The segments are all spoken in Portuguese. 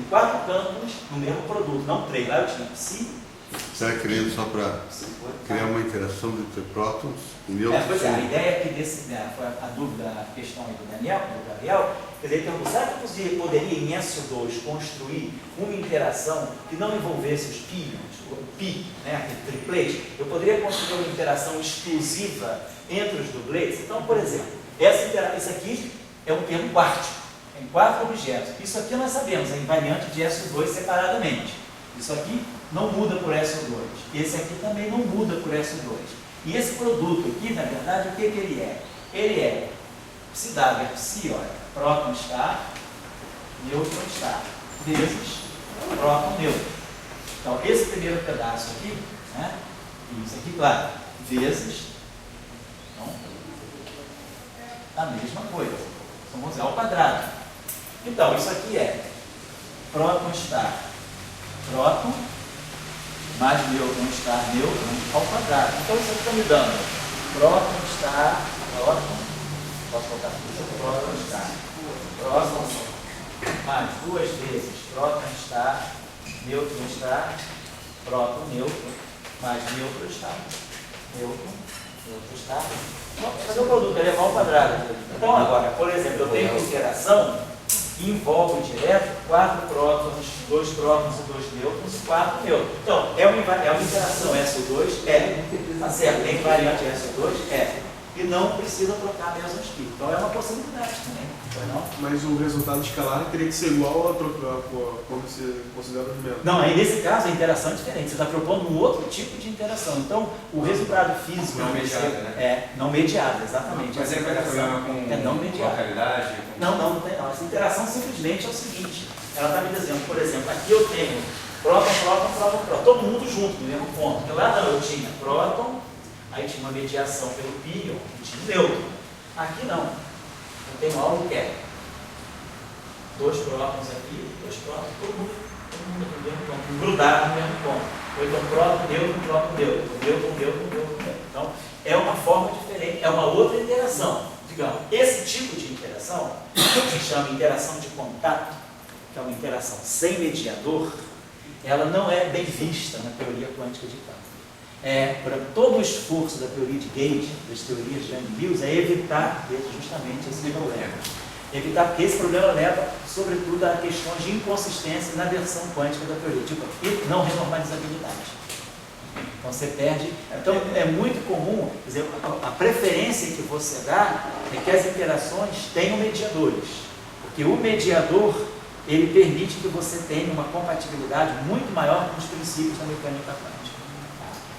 4 campos no mesmo produto, não 3. Lá eu tinha psi. Será que querendo só para criar uma interação entre prótons e nêutrons? Pois é, a ideia é que foi a dúvida, a questão aí do Daniel, do Gabriel, quer dizer, então, será que eu poderia em SO2 construir uma interação que não envolvesse os pions, o pi, né, aquele triplete? Eu poderia construir uma interação exclusiva entre os dubletes? Então, por exemplo, isso aqui é um termo quártico, tem 4 objetos. Isso aqui nós sabemos, é invariante de SO2 separadamente. Isso aqui não muda por SO2. Esse aqui também não muda por SO2. E esse produto aqui, na verdade, o que ele é? Ele é psi dagger, psi, olha, próton está, nêutron está, vezes próton neutro. Então, esse primeiro pedaço aqui, né, isso aqui, claro, vezes, então, a mesma coisa. Então, vamos dizer, ao quadrado. Então, isso aqui é próton está, próton, mais nêutron estar, nêutron ao quadrado. Então isso aqui está me dando próton estar, próton, posso colocar aqui, próton estar, próton, mais 2 vezes próton estar, nêutron estar, próton, nêutron, mais nêutron estar, nêutron, nêutron estar. Vamos fazer o produto, ele é ao quadrado. Então agora, por exemplo, eu tenho uma interação que envolve direto 4 prótons, 2 prótons e 2 nêutrons e 4 nêutrons. Então, é uma interação SO2? É. Tá certo? É invariante SO2? É. E não precisa trocar mesosfísico. Então, é uma possibilidade também. Não? Mas o resultado escalar teria que ser igual a trocar quando você considera o mesmo. Não, aí nesse caso a interação é diferente. Você está propondo um outro tipo de interação. Então, o resultado físico... Não mediado, né? É, não mediado, exatamente. Mas sempre vai ter problema com não mediado. localidade? Não tem não. Essa interação simplesmente é o seguinte. Ela está me dizendo, por exemplo, aqui eu tenho próton, próton, próton, próton. Todo mundo junto, no mesmo ponto. Porque lá não, eu tinha próton, aí tinha uma mediação pelo pion e tinha nêutron. Aqui não. Eu tenho algo que é 2 prótons aqui, 2 prótons, todo mundo no mesmo ponto, grudado no mesmo ponto. Ou então próton, nêutron, nêutron. Então, é uma forma diferente, é uma outra interação. Digamos, esse tipo de interação, que se chama interação de contato, que é uma interação sem mediador, ela não é bem vista na teoria quântica de campo. Para todo o esforço da teoria de Gage, das teorias de Young-Mills, é evitar justamente esse problema. Evitar, porque esse problema leva, sobretudo, a questões de inconsistência na versão quântica da teoria, tipo, e não renormalizabilidade. Então você perde. Então é muito comum, quer dizer, a preferência que você dá é que as interações tenham mediadores, porque o mediador ele permite que você tenha uma compatibilidade muito maior com os princípios da mecânica quântica.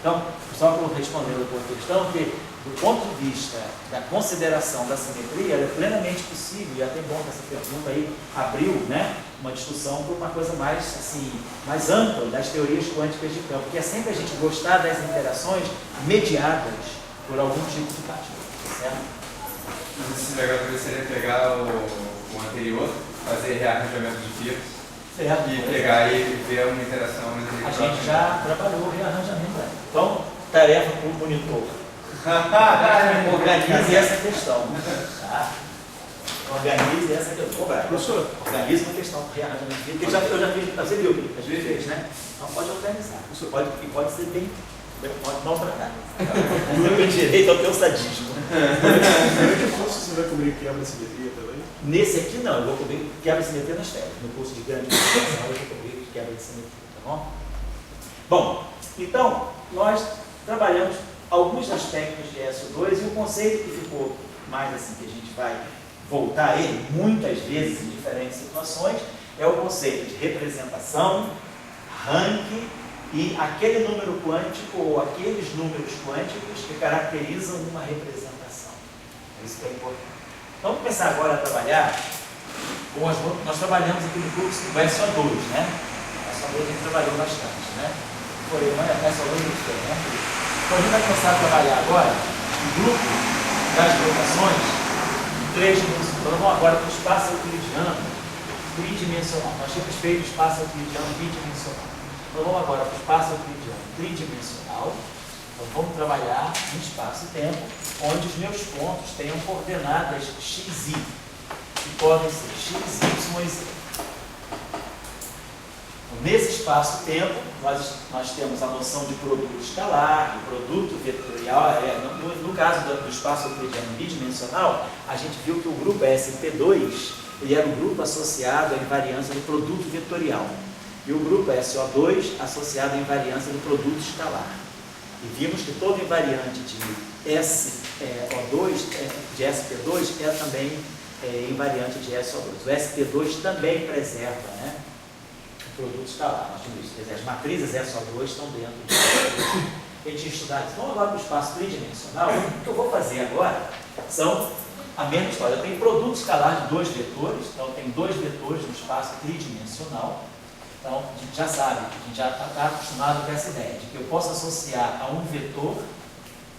Então, só para responder a outra questão, que do ponto de vista da consideração da simetria, ela é plenamente possível, e é até bom que essa pergunta aí abriu, né, uma discussão para uma coisa mais, assim, mais ampla das teorias quânticas de campo, porque é sempre a gente gostar das interações mediadas por algum tipo de partícula, certo? Mas esse negócio seria pegar o anterior, fazer rearranjamento de fios, e pegar e ver uma interação entre a gente já trabalhou o rearranjamento. Então, tarefa para o monitor. Organize essa questão. Tá? Organize essa questão. Professor, organize uma questão do rearranjamento. Porque eu já fiz, você viu que a gente fez, né? Então pode organizar. Isso pode ser bem. Pode maltratar. Não tem direito ao teu sadismo. que curso você vai cobrir quebra de simetria também? Nesse aqui não, eu vou cobrir quebra de simetria nas férias. No curso de grande investigação eu vou cobrir quebra de simetria, tá bom? Bom, então nós trabalhamos alguns aspectos de SO2 e o conceito que ficou mais assim, que a gente vai voltar a ele muitas vezes em diferentes situações, é o conceito de representação, ranking e aquele número quântico ou aqueles números quânticos que caracterizam uma representação. É isso que é importante. Então, vamos começar agora a trabalhar com nós trabalhamos aqui no curso do SO2, né? SO2 a gente trabalhou bastante, né? Foi, SO2 né? Então, a gente vai começar a trabalhar agora o grupo das rotações em 3 dimensões. Então, vamos agora para o espaço euclidiano tridimensional. Nós tínhamos feito o espaço euclidiano bidimensional. Então, vamos agora para o espaço euclidiano tridimensional. Então, vamos trabalhar em espaço e tempo, onde os meus pontos tenham coordenadas x, y, que podem ser x, y e z. Nesse espaço-tempo, nós temos a noção de produto escalar, de produto vetorial. No caso do espaço euclidiano bidimensional, a gente viu que o grupo SP2 ele era o grupo associado à invariância do produto vetorial. E o grupo SO2 associado à invariância do produto escalar. E vimos que todo invariante de SO2, de SP2 é também invariante de SO2. O SP2 também preserva, né, o produto escalar. Nós tínhamos isso. Quer dizer, as matrizes SO2 estão dentro do SO2. A gente tinha estudado isso. Então, agora no espaço tridimensional, o que eu vou fazer agora são a mesma história. Eu tenho produto escalar de 2 vetores, então eu tenho 2 vetores no espaço tridimensional. Então, a gente já sabe, a gente já está acostumado com essa ideia de que eu posso associar a um vetor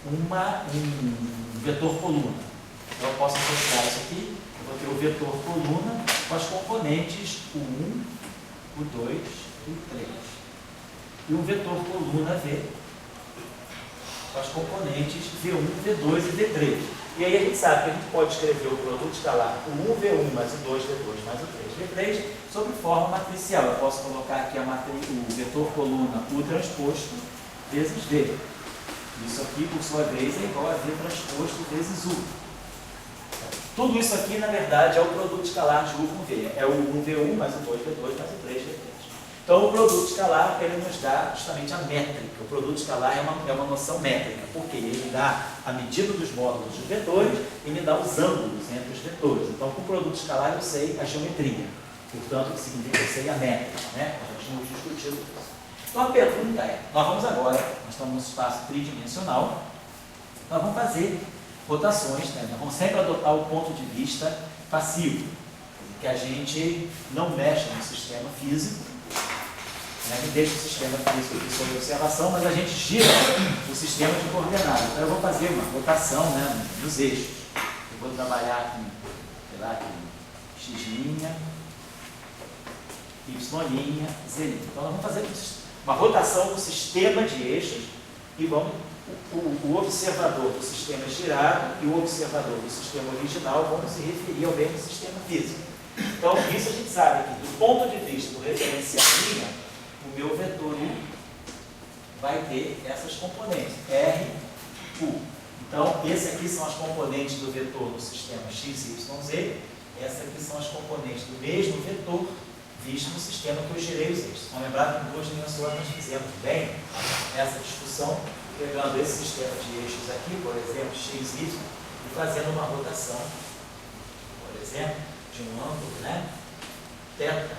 um vetor coluna. Então, eu posso associar isso aqui, eu vou ter o vetor coluna com as componentes o 1, o 2 e o 3. E o vetor coluna V com as componentes V1, V2 e V3. E aí a gente sabe que a gente pode escrever o produto escalar o 1V1 mais o 2V2 mais o 3V3 sob forma matricial. Eu posso colocar aqui o vetor coluna U transposto vezes V. Isso aqui, por sua vez, é igual a V transposto vezes U. Tudo isso aqui, na verdade, é o produto escalar de U com V. É o 1V1 mais o 2V2 mais o 3V3. Então, o produto escalar, ele nos dá justamente a métrica. O produto escalar é uma noção métrica, porque ele me dá a medida dos módulos dos vetores e me dá os ângulos entre os vetores. Então, com o produto escalar, eu sei a geometria. Portanto, o que significa que eu sei a métrica, né? Nós tínhamos discutido isso. Então, a pergunta é, nós vamos agora, nós estamos no espaço tridimensional, nós vamos fazer rotações, né? Nós vamos sempre adotar o ponto de vista passivo, que a gente não mexe no sistema físico, né? Deixa o sistema físico aqui sob observação, mas a gente gira o sistema de coordenadas. Então, eu vou fazer uma rotação, né, nos eixos. Eu vou trabalhar com, sei lá, com x', y', z'. Então, nós vamos fazer uma rotação do sistema de eixos e vamos, o observador do sistema girado e o observador do sistema original vão se referir ao mesmo sistema físico. Então, isso a gente sabe que, do ponto de vista do referencial linha, o meu vetor U vai ter essas componentes, R, U. Então, esses aqui são as componentes do vetor do sistema x, y, z. Essas aqui são as componentes do mesmo vetor visto no sistema que eu girei os eixos. Vamos lembrar que em 2 dimensões nós fizemos bem essa discussão, pegando esse sistema de eixos aqui, por exemplo, x, y, e fazendo uma rotação, por exemplo, de um ângulo, né, θ,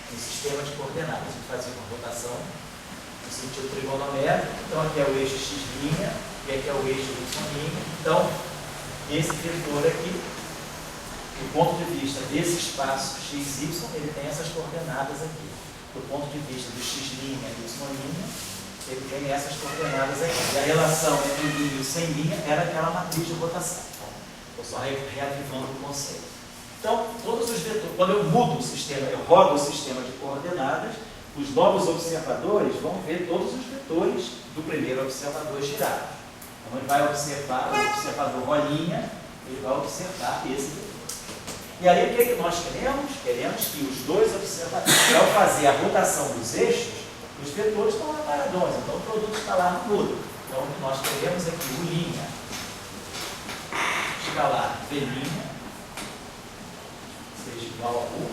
no sistema de coordenadas. A gente fazia uma rotação no sentido trigonométrico. Então, aqui é o eixo x' e aqui é o eixo y'. Então, esse vetor aqui, do ponto de vista desse espaço x, y, ele tem essas coordenadas aqui. Do ponto de vista do x', y', ele tem essas coordenadas aqui. E a relação entre linha e sem linha era aquela matriz de rotação. Estou só reavivando o conceito. Então, todos os vetores, quando eu mudo o sistema, eu rodo o sistema de coordenadas, os novos observadores vão ver todos os vetores do primeiro observador girado. Então, ele vai observar o observador rolinha, ele vai observar esse vetor. E aí, o que é que nós queremos? Queremos que os dois observadores, ao fazer a rotação dos eixos, os vetores estão lá paradões, então o produto está lá no mudo. Então, o que nós queremos é que o linha escalar V' seja igual a U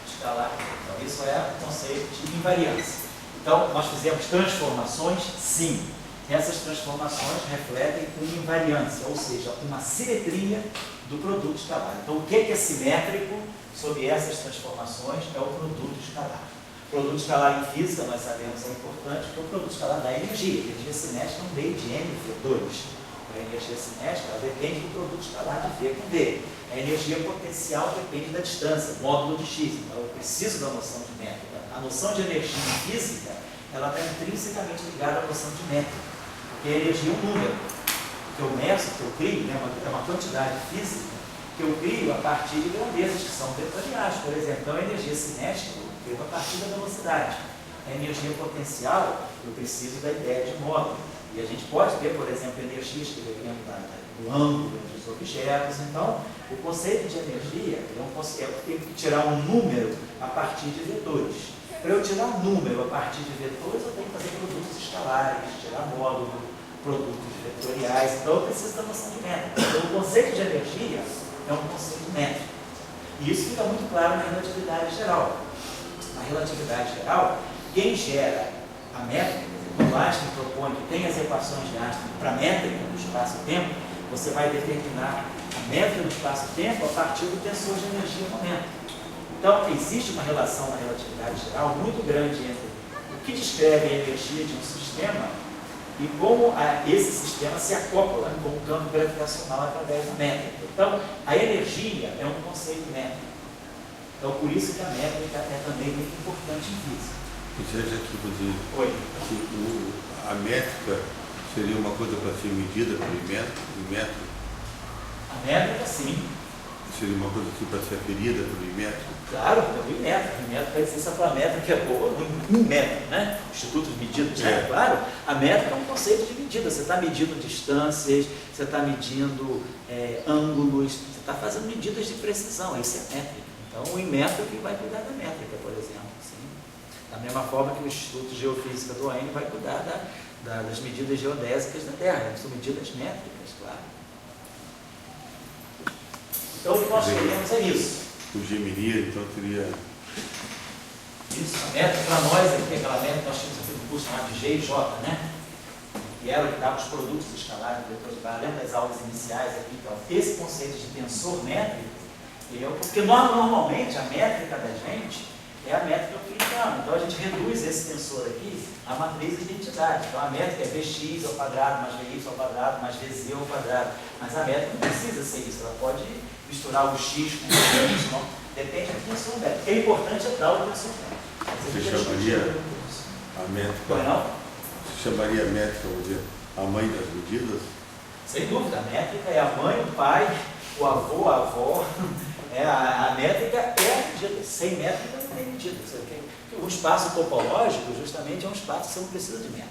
escalar. Então, isso é o conceito de invariância. Então, nós fizemos transformações? Sim. Essas transformações refletem uma invariância, ou seja, uma simetria do produto escalar. Então, o que é simétrico sobre essas transformações é o produto escalar. O produto escalar em física, nós sabemos, é importante, porque o produto escalar dá energia. A energia cinética é um meio de mV2. A energia cinética ela depende do produto escalar de V com V. A energia potencial depende da distância, módulo de x. Então, eu preciso da noção de métrica. A noção de energia em física, ela está intrinsecamente ligada à noção de métrica. Porque a energia é um número. Que eu meço, que eu crio, né, é uma quantidade física que eu crio a partir de grandezas que são vetoriais, por exemplo. Então, a energia cinética eu crio a partir da velocidade. A energia potencial, eu preciso da ideia de módulo. E a gente pode ter, por exemplo, energias que dependem do ângulo entre os objetos. Então, o conceito de energia, eu tenho que tirar um número a partir de vetores. para eu tirar um número a partir de vetores, eu tenho que fazer produtos escalares, tirar módulo, produtos vetoriais, então eu preciso da noção de métrica. Então, o conceito de energia é um conceito métrico. E isso fica muito claro na relatividade geral. Na relatividade geral, quem gera a métrica, quando Einstein propõe que tem as equações de Einstein para a métrica do espaço-tempo, você vai determinar a métrica do espaço-tempo a partir do tensor de energia-momento. Então, existe uma relação na relatividade geral muito grande entre o que descreve a energia de um sistema e como esse sistema se acopla com o campo gravitacional através da métrica. Então, a energia é um conceito métrico. Então, por isso que a métrica é também muito importante em física. Você já tipo de Oi. a métrica seria uma coisa para ser medida pelo método? A métrica, sim. Seria uma coisa assim para ser aferida pelo método? Claro, pelo método. O método vai ser essa para a métrica é boa, um método, né? Instituto de medidas, né? Claro. A métrica é um conceito de medida. Você está medindo distâncias, você está medindo ângulos, você está fazendo medidas de precisão. Isso é métrica. Então, o método que vai cuidar da métrica, por exemplo. Sim. Da mesma forma que o Instituto de Geofísica do OAN vai cuidar das medidas geodésicas da Terra. São medidas métricas, claro. Então, o que nós queremos é isso. O Gemini, então, teria... Isso, a métrica para nós aqui, aquela métrica, nós tínhamos aqui um curso chamado de G e J, né? E era o que dava os produtos escalares, depois lembra das aulas iniciais aqui, então, esse conceito de tensor métrico, porque normalmente a métrica da gente é a métrica euclidiana. Então a gente reduz esse tensor aqui à matriz de identidade. Então a métrica é Vx ao quadrado mais Vy ao quadrado mais Vz ao quadrado. Mas a métrica não precisa ser isso, ela pode misturar o x com o y, depende do tensor métrico. O que é importante é dar o tensor métrico. Você chamaria a métrica? Você chamaria a métrica, vamos dizer, a mãe das medidas? Sem dúvida, a métrica é a mãe, o pai, o avô, a avó. A métrica é a medida. Sem métrica não tem medida. O espaço topológico justamente é um espaço que você não precisa de métrica.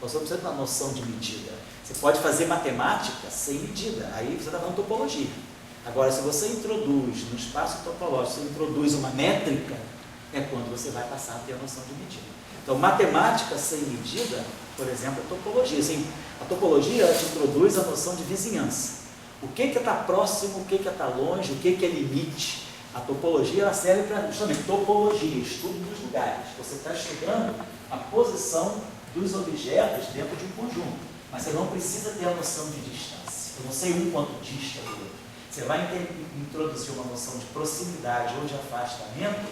Você não precisa de uma noção de medida. Você pode fazer matemática sem medida. Aí você está falando topologia. Agora, se você introduz no espaço topológico, você introduz uma métrica, é quando você vai passar a ter a noção de medida. Então, matemática sem medida, por exemplo, é topologia. Assim, a topologia ela te introduz a noção de vizinhança. O que está próximo, o que está longe, o que é limite. A topologia ela serve para justamente topologia, estudo dos lugares. Você está estudando a posição dos objetos dentro de um conjunto, mas você não precisa ter a noção de distância. Eu não sei um quanto dista do outro. Você vai introduzir uma noção de proximidade ou de afastamento,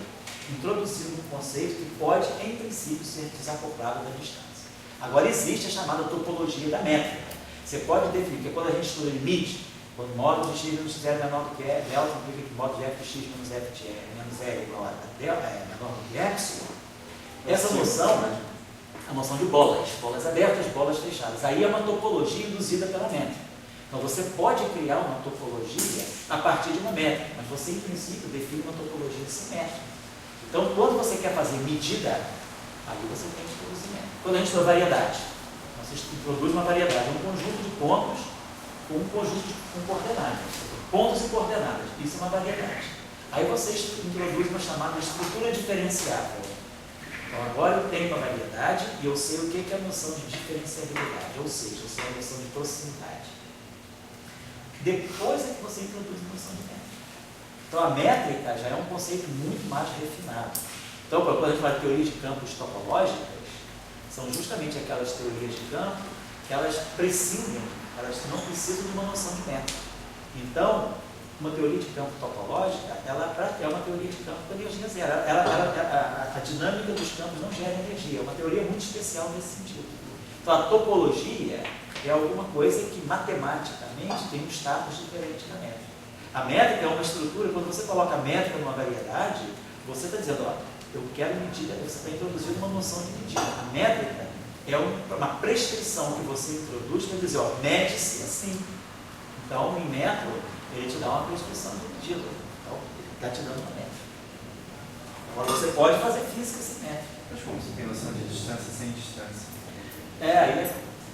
introduzindo um conceito que pode, em princípio, ser desacoplado da distância. Agora, existe a chamada topologia da métrica. Você pode definir, porque quando a gente estuda limite, quando o módulo de x menos zero é menor do que delta, implica que o módulo de f de x menos f de menos é igual a delta, menor do que epsilon. Essa noção, a noção de bolas abertas, bolas fechadas. Aí é uma topologia induzida pela métrica. Então você pode criar uma topologia a partir de uma métrica, mas você, em princípio, define uma topologia simétrica. Então, quando você quer fazer medida, aí você tem que introduzir métrica. Quando a gente fala variedade, você introduz uma variedade, um conjunto de pontos com um conjunto com coordenadas. Pontos e coordenadas, isso é uma variedade. Aí você introduz uma chamada estrutura diferenciável. Então agora eu tenho uma variedade e eu sei o que é a noção de diferenciabilidade, ou seja, eu sei a noção de proximidade. Depois é que você introduz a noção de métrica. Então a métrica já é um conceito muito mais refinado. Então quando a gente fala de teorias de campos topológicas, são justamente aquelas teorias de campo que elas não precisam de uma noção de métrica. Então, uma teoria de campo topológica, ela é uma teoria de campo com energia zero. A dinâmica dos campos não gera energia. É uma teoria muito especial nesse sentido. Então, a topologia é alguma coisa que matematicamente tem um status diferente da métrica. A métrica é uma estrutura, quando você coloca a métrica numa variedade, você está dizendo, ó, eu quero medir, você está introduzindo uma noção de medida. A métrica é uma prescrição que você introduz para dizer, ó, mede-se assim. Então, em método, ele te dá uma prescrição de medida. Então, ele está te dando uma métrica. Agora, você pode fazer física sem métrica. Mas como você tem noção de distância sem distância? Aí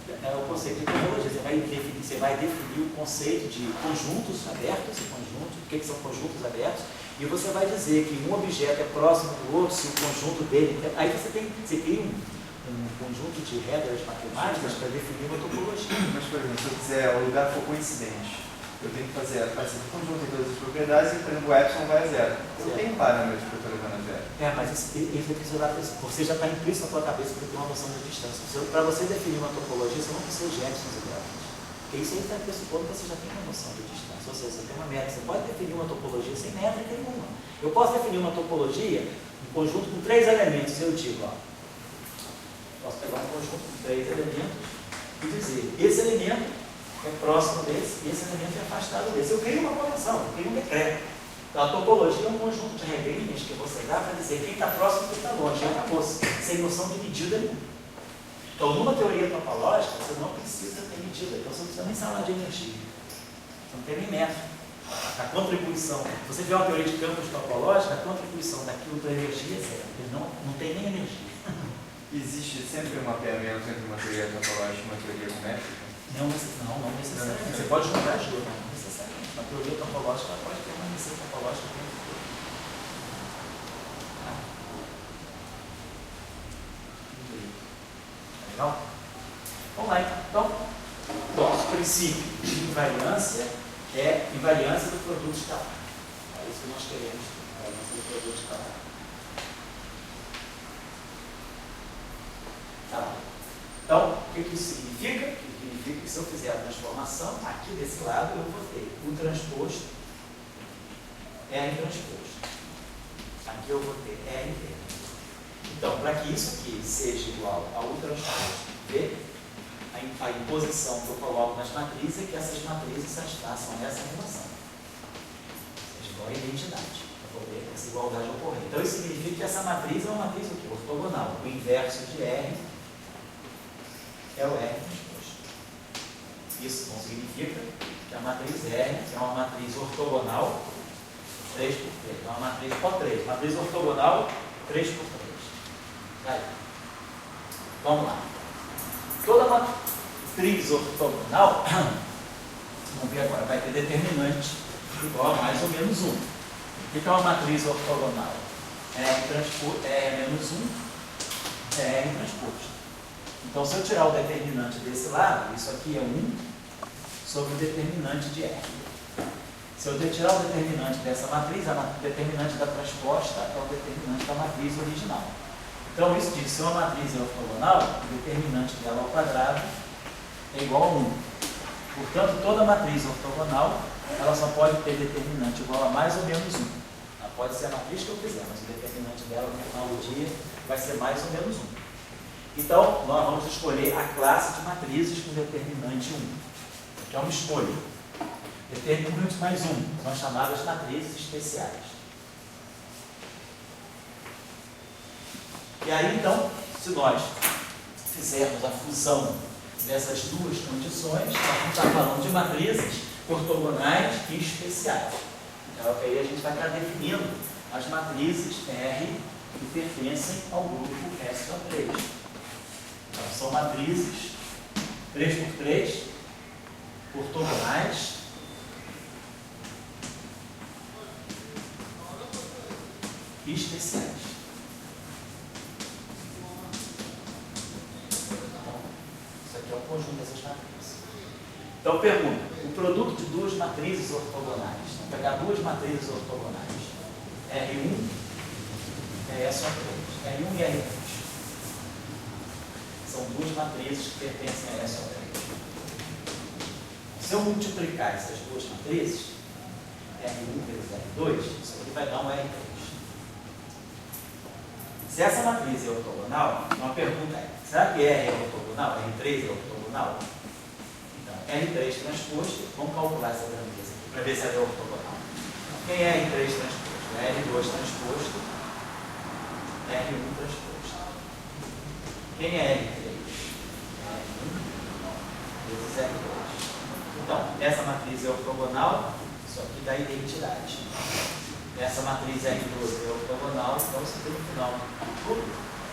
É o conceito de topologia. Você vai definir o conceito de conjuntos abertos e conjuntos, o que são conjuntos abertos, e você vai dizer que um objeto é próximo do outro se o conjunto dele. Aí você cria um conjunto de regras matemáticas para definir uma topologia. Mas, por exemplo, se eu quiser o lugar for coincidente, eu tenho que fazer a partir do conjunto de todas as propriedades e, por exemplo, o epsilon vai a zero. Eu tenho parâmetros que eu estou levando a zero. Mas você já está implícito na sua cabeça porque tem uma noção de distância. Para você definir uma topologia, você não precisa de epsilon e deltas. Porque isso aí está pressupondo que você já tem uma noção de distância. Ou seja, você tem uma métrica. Você pode definir uma topologia sem métrica nenhuma. Eu posso definir uma topologia, um conjunto com 3 elementos. Eu digo, posso pegar um conjunto com 3 elementos e dizer, esse elemento é próximo desse e esse elemento é afastado desse. Eu crio uma convenção, eu crio um decreto. Então, a topologia é um conjunto de regrinhas que você dá para dizer quem está próximo e quem está longe. E acabou-se, sem noção de medida nenhuma. Então, numa teoria topológica, você não precisa ter medida. Então, você não precisa nem falar de energia. Você não tem nem método. A contribuição, se você vê uma teoria de campos topológica, a contribuição daquilo para a energia é zero. Ele não tem nem energia. Existe sempre um mapeamento entre uma teoria topológica e uma teoria métrica? Não necessariamente. Você pode juntar as duas, não necessariamente. Uma teoria topológica ela pode permanecer topológica o tempo todo. Legal? Vamos lá, então. Nosso princípio de invariância é invariância do produto escalar. É isso que nós queremos, invariância do produto escalar. Tá. Então, o que isso significa? Significa que se eu fizer a transformação, aqui desse lado eu vou ter o transposto, R transposto. Aqui eu vou ter R V. Então, para que isso aqui seja igual ao transposto V, a imposição que eu coloco nas matrizes é que essas matrizes satisfaçam essa relação. Seja igual a identidade, para poder essa igualdade ocorrer. Então, isso significa que essa matriz é uma matriz o quê? Ortogonal. O inverso de R é o R transposto. Isso não significa que a matriz R é uma matriz ortogonal 3 por 3. É uma matriz por 3. Matriz ortogonal 3 por 3. Aí. Vamos lá. Toda matriz ortogonal, vamos ver agora, vai ter determinante igual a mais ou menos 1. O que é uma matriz ortogonal? R menos 1 é R transposto. Então, se eu tirar o determinante desse lado, isso aqui é 1 sobre o determinante de R. Se eu tirar o determinante dessa matriz, o determinante da transposta é o determinante da matriz original. Então, isso diz, se uma matriz é ortogonal, o determinante dela ao quadrado é igual a 1. Portanto, toda matriz ortogonal, ela só pode ter determinante igual a mais ou menos 1. Ela pode ser a matriz que eu quiser, mas o determinante dela no final do dia vai ser mais ou menos 1. Então, nós vamos escolher a classe de matrizes com determinante 1. Aqui é uma escolha. Determinante mais 1 são chamadas matrizes especiais. E aí, então, se nós fizermos a fusão dessas duas condições, nós vamos estar falando de matrizes ortogonais e especiais. Então, aí a gente vai estar definindo as matrizes R que pertencem ao grupo SO3. Então, são matrizes 3 por 3, ortogonais, e especiais. É um conjunto dessas matrizes. Então, pergunta, o produto de duas matrizes ortogonais, vamos pegar duas matrizes ortogonais, R1 é SO3, R1 e R3. São duas matrizes que pertencem a SO3. Se eu multiplicar essas duas matrizes, R1 vezes R2, isso aqui vai dar um R3. Se essa matriz é ortogonal, uma pergunta é, será que R é ortogonal? R3 é ortogonal? Então, R3 transposto, vamos calcular essa grandeza aqui, para ver se ela é ortogonal. Quem é R3 transposto? R2 transposto, R1 transposto. Quem é R3? R1 vezes R2. Então, essa matriz é ortogonal, isso aqui dá identidade. Essa matriz R12 é ortogonal, então você tem no final tudo,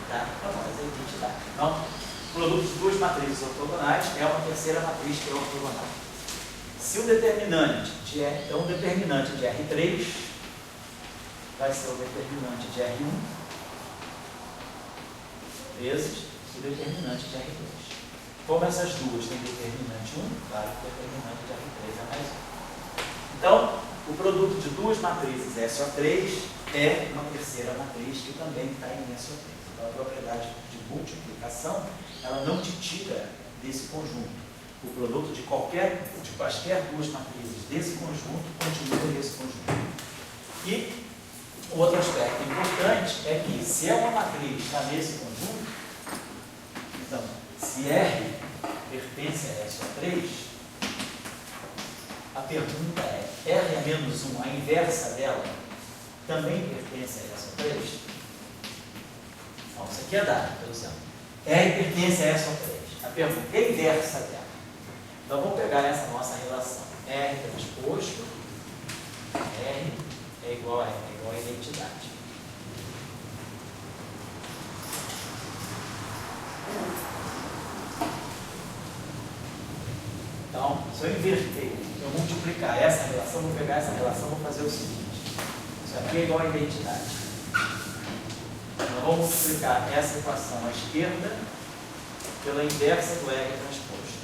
tá? Para nós é identidade. Então, produto de duas matrizes ortogonais é uma terceira matriz que é ortogonal. Se o determinante de R3 vai ser o determinante de R1 vezes o determinante de R2. Como essas duas têm determinante 1, claro que o determinante de R3 é mais 1. Então, o produto de duas matrizes SO3 é uma terceira matriz que também está em SO3. Então, a propriedade de multiplicação, ela não te tira desse conjunto. O produto de quaisquer duas matrizes desse conjunto continua nesse conjunto. E o outro aspecto importante é que, se é uma matriz está nesse conjunto, então, se R pertence a SO3, a pergunta é: R é menos 1, a inversa dela, também pertence a SO3? Então, isso aqui é dado, por exemplo. R pertence a SO3. A pergunta é a inversa dela. Então, vamos pegar essa nossa relação. R transposto, R é igual a identidade. Então, se eu inverter, se eu multiplicar essa relação, vou pegar essa relação, vou fazer o seguinte. Isso aqui é igual a identidade. Então, vou multiplicar essa equação à esquerda pela inversa do R transposto.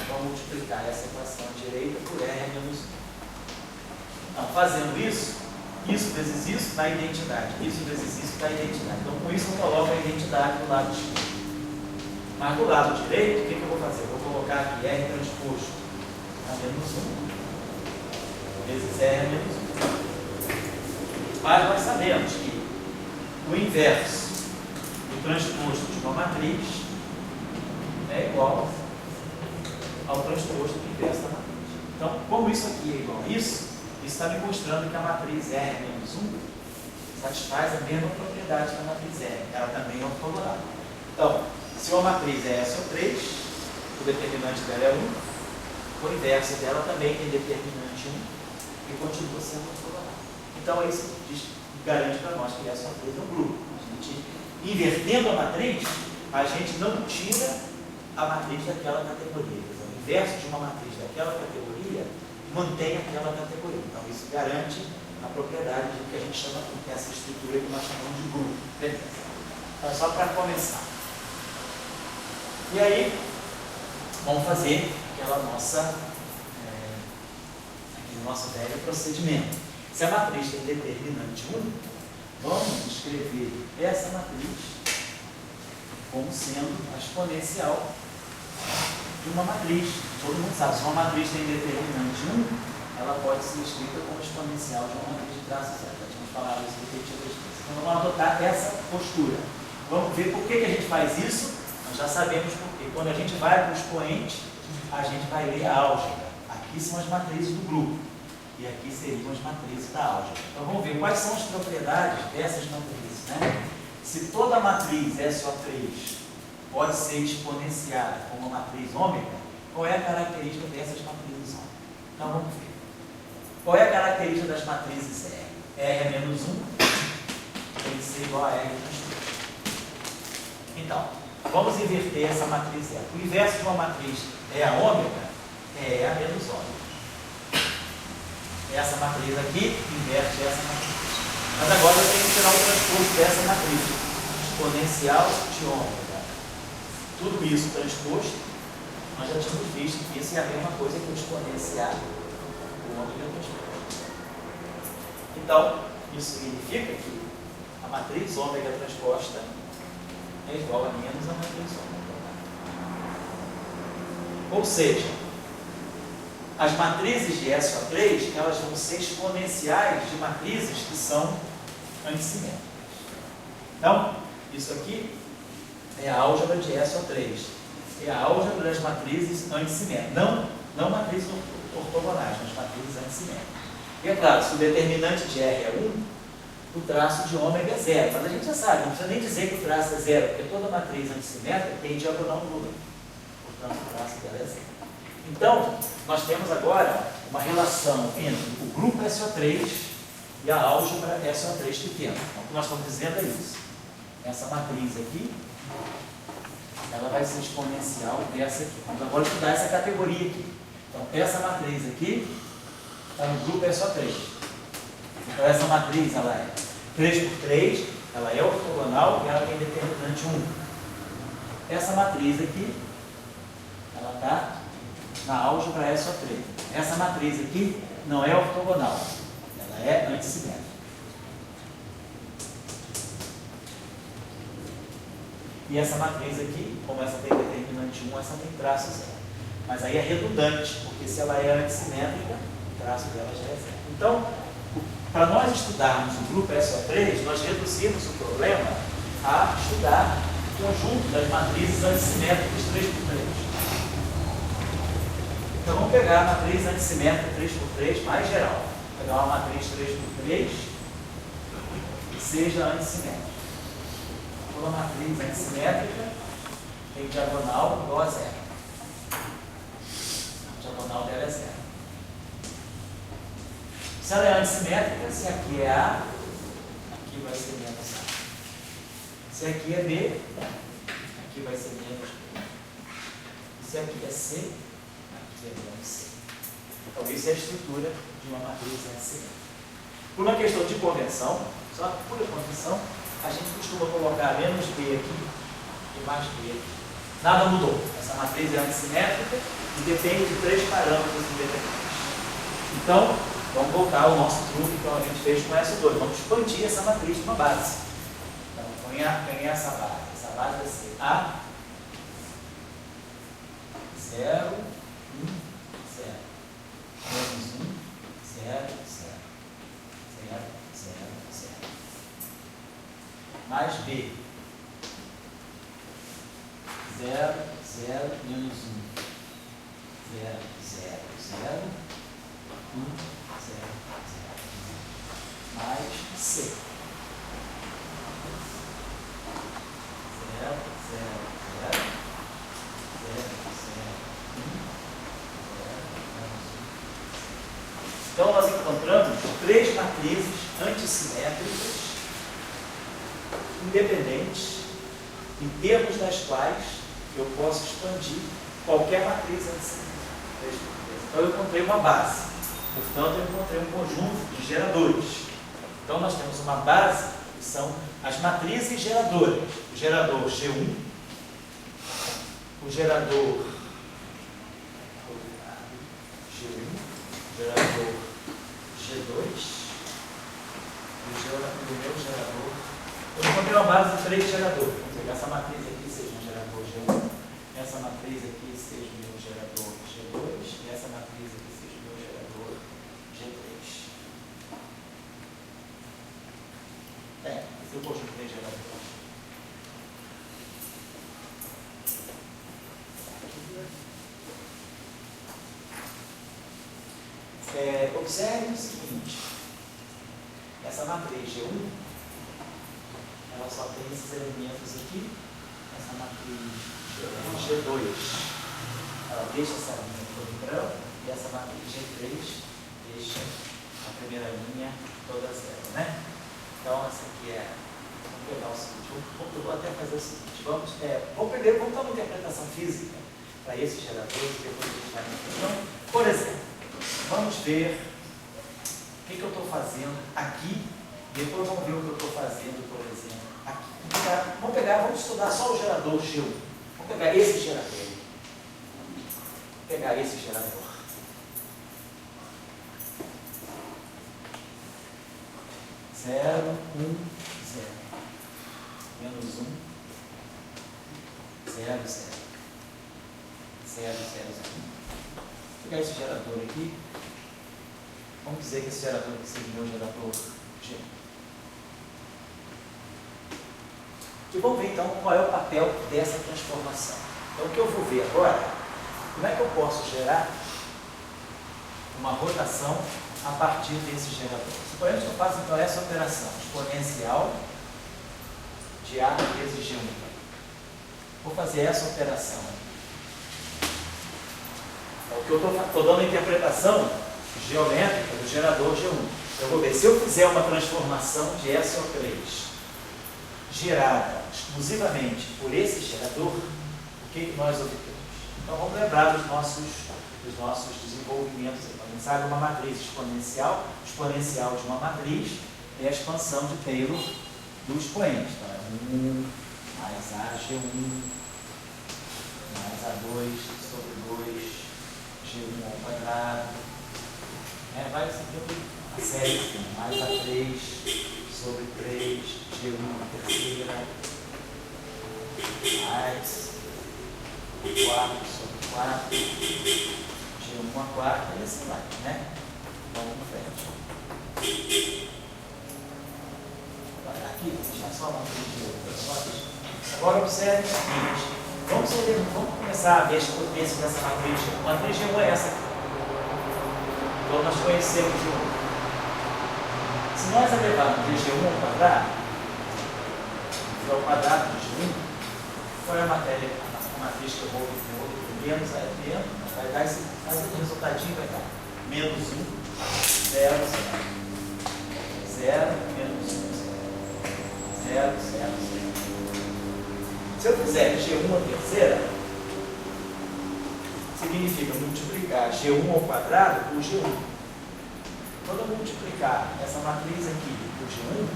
Vou multiplicar essa equação à direita por R menos 1. Então, fazendo isso vezes isso dá identidade, isso vezes isso dá identidade. Então, com isso eu coloco a identidade do lado esquerdo. Mas do lado direito, o que eu vou fazer? Vou colocar aqui R transposto a menos 1 vezes R menos 1. Mas nós sabemos que o inverso do transposto de uma matriz é igual ao transposto do inverso da matriz. Então, como isso aqui é igual a isso está me mostrando que a matriz R menos 1 satisfaz a mesma propriedade da matriz R. Ela também é ortogonal. Então, se uma matriz é SO3, o determinante dela é 1, o inverso dela também tem determinante 1 e continua sendo ortogonal. Então, isso garante para nós que SO3 é um grupo. A gente, invertendo a matriz, a gente não tira a matriz daquela categoria. O inverso de uma matriz daquela categoria mantém aquela categoria. Então, isso garante a propriedade do que a gente chama, que é essa estrutura que nós chamamos de grupo. Beleza? Então, só para começar. E aí, vamos fazer aquele nosso velho procedimento. Se a matriz tem determinante 1, vamos escrever essa matriz como sendo a exponencial de uma matriz. Todo mundo sabe, se uma matriz tem determinante 1, ela pode ser escrita como exponencial de uma matriz de traço zero. Já tínhamos falado isso repetidas vezes. Então, vamos adotar essa postura. Vamos ver por que a gente faz isso. Nós já sabemos por quê. Quando a gente vai para o expoente, a gente vai ler a álgebra. Aqui são as matrizes do grupo. E aqui seriam as matrizes da álgebra. Então, vamos ver quais são as propriedades dessas matrizes, né? Se toda matriz SO3 pode ser exponenciada como uma matriz ômega, qual é a característica dessas matrizes ômega? Então, vamos ver. Qual é a característica das matrizes R? R é menos 1, tem que ser igual a R transposto. Então, vamos inverter essa matriz R. O inverso de uma matriz é a ômega, é a menos ômega. Essa matriz aqui inverte essa matriz. Mas agora eu tenho que tirar o transposto dessa matriz. Exponencial de ômega. Tudo isso transposto, nós já tínhamos visto que isso é a mesma coisa que o exponencial do ômega transposto. Então, isso significa que a matriz ômega transposta é igual a menos a matriz ômega. Ou seja, as matrizes de SO3, elas vão ser exponenciais de matrizes que são antissimétricas. Então, isso aqui é a álgebra de SO3. É a álgebra das matrizes antissimétricas. Não matrizes ortogonais, mas matrizes antissimétricas. E é claro, se o determinante de R é 1, o traço de ômega é 0. Mas a gente já sabe, não precisa nem dizer que o traço é 0, porque toda matriz antissimétrica tem diagonal nula. Portanto, o traço dela é 0. Então, nós temos agora uma relação entre o grupo SO3 e a álgebra SO3 pequena. Então, o que nós estamos dizendo é isso. Essa matriz aqui ela vai ser exponencial dessa aqui. Vamos agora estudar essa categoria aqui. Então, essa matriz aqui está no grupo é só 3. Então, essa matriz, ela é 3 por 3, ela é ortogonal e ela tem determinante 1. Essa matriz aqui, ela está na álgebra é só 3. Essa matriz aqui não é ortogonal, ela é antissimétrica. E essa matriz aqui, como essa tem determinante 1, essa tem traço 0. Mas aí é redundante, porque se ela é antissimétrica, o traço dela já é 0. Então, para nós estudarmos o grupo SO3, nós reduzimos o problema a estudar o conjunto das matrizes antissimétricas 3x3. Então, vamos pegar a matriz antissimétrica 3x3 mais geral. Vou pegar uma matriz 3x3 que seja antissimétrica. Toda matriz antissimétrica tem diagonal igual a 0. A diagonal dela é 0. Se ela é antissimétrica, se aqui é A, aqui vai ser menos A. Se aqui é B, aqui vai ser menos B. E se aqui é C, aqui é menos C. Então, isso é a estrutura de uma matriz antissimétrica. Por uma questão de convenção, só por convenção, a gente costuma colocar menos B aqui e mais B aqui. Nada mudou. Essa matriz é antissimétrica e depende de 3 parâmetros independentes. Então, vamos voltar ao nosso truque que a gente fez com essa 2. Vamos expandir essa matriz para uma base. Então, põe essa base. Essa base vai ser A, 0, 1, 0. Menos 1, 0, 0. 0, 0, 0. Mais B. 0, 0, menos 1. 0, 0, 0. 1, 0, 0. Mais C. 0, 0, 0, 0. 0, 0, 1. 0, menos 1. Então, nós encontramos 3 matrizes antissimétricas independentes, em termos das quais eu posso expandir qualquer matriz antissimétrica. Então, eu encontrei uma base. Portanto, eu encontrei um conjunto de geradores. Então, nós temos uma base, que são as matrizes geradoras. O gerador G1, o gerador G1, o gerador G2 e o meu gerador. Eu encontrei uma base de 3 geradores. Vamos dizer que essa matriz aqui seja um gerador G1, essa matriz aqui seja o meu gerador G2 e essa matriz aqui seja o meu gerador G3. Esse é o conjunto de geradores. Observe o seguinte, essa matriz G1, ela só tem esses elementos aqui, essa matriz G2, ela deixa essa linha toda em branco, e essa matriz G3 deixa a primeira linha toda zero, né? Então, essa aqui é, vamos pegar o seguinte, eu vou até fazer o seguinte, vamos primeiro contar uma interpretação física para esses geradores, e depois a gente vai na questão. Por exemplo, vamos ver o que eu estou fazendo aqui, depois vamos ver o que eu estou fazendo, por exemplo, aqui. Vamos estudar só o gerador G1. Vamos pegar esse gerador. Vou pegar esse gerador. Zero, 1, 0. Menos 1. 0, 0. 0, 0, 0. Vou pegar esse gerador aqui. Vamos dizer que esse gerador aqui seja o meu gerador G1. E vamos ver então qual é o papel dessa transformação. Então o que eu vou ver agora, como é que eu posso gerar uma rotação a partir desse gerador. Suponhamos que eu faço então essa operação exponencial de A vezes G1. Vou fazer essa operação. É o que eu estou dando a interpretação geométrica do gerador G1. Eu vou ver, se eu fizer uma transformação de SO3 gerada exclusivamente por esse gerador, O que nós obtemos? Então vamos lembrar dos nossos desenvolvimentos. Quando a gente sabe uma matriz exponencial, o exponencial de uma matriz é a expansão de Taylor do expoente. Então é 1 mais AG1 mais A2 sobre 2 G1 ao quadrado. Vai seguindo a série assim, mais A3 sobre 3 G1 à terceira mais o quarto sobre 4 G1 à quarta e assim vai, né? Vamos para frente. Aqui, deixa só uma matriz. Agora observe o seguinte, vamos começar a ver as potências dessa matriz. A matriz G1 é essa aqui. Então nós conhecemos G1. Se nós elevarmos de G1 ao quadrado, que é o quadrado de G1, qual é a matriz que eu vou menos vai dar esse resultadinho, vai dar menos 1, 0, 0, 0, menos 1, 0, 0, 0. Se eu fizer G1 à terceira, significa multiplicar G1 ao quadrado por G1. Quando eu multiplicar essa matriz aqui por G1,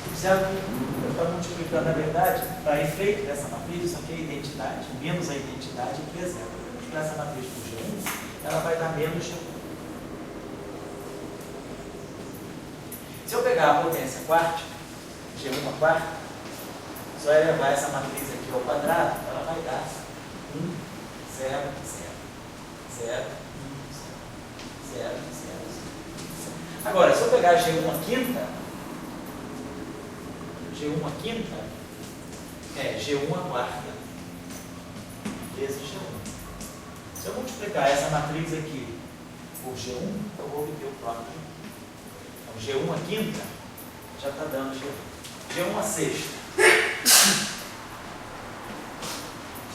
observa que eu estou multiplicando, na verdade, para efeito dessa matriz, isso aqui é a identidade, menos a identidade aqui é 0. Eu multiplicar essa matriz por G1, ela vai dar menos G1. Se eu pegar a potência quarta, G1 à quarta, só elevar essa matriz aqui ao quadrado, ela vai dar 1, 0, 0, 0, 1, 0, 0, 0. Agora, se eu pegar G1 à quinta, G1 à quinta é G1 à quarta vezes G1. Se eu multiplicar essa matriz aqui por G1, eu vou obter o próprio G1. Então, G1 à quinta já está dando G1. G1 à sexta.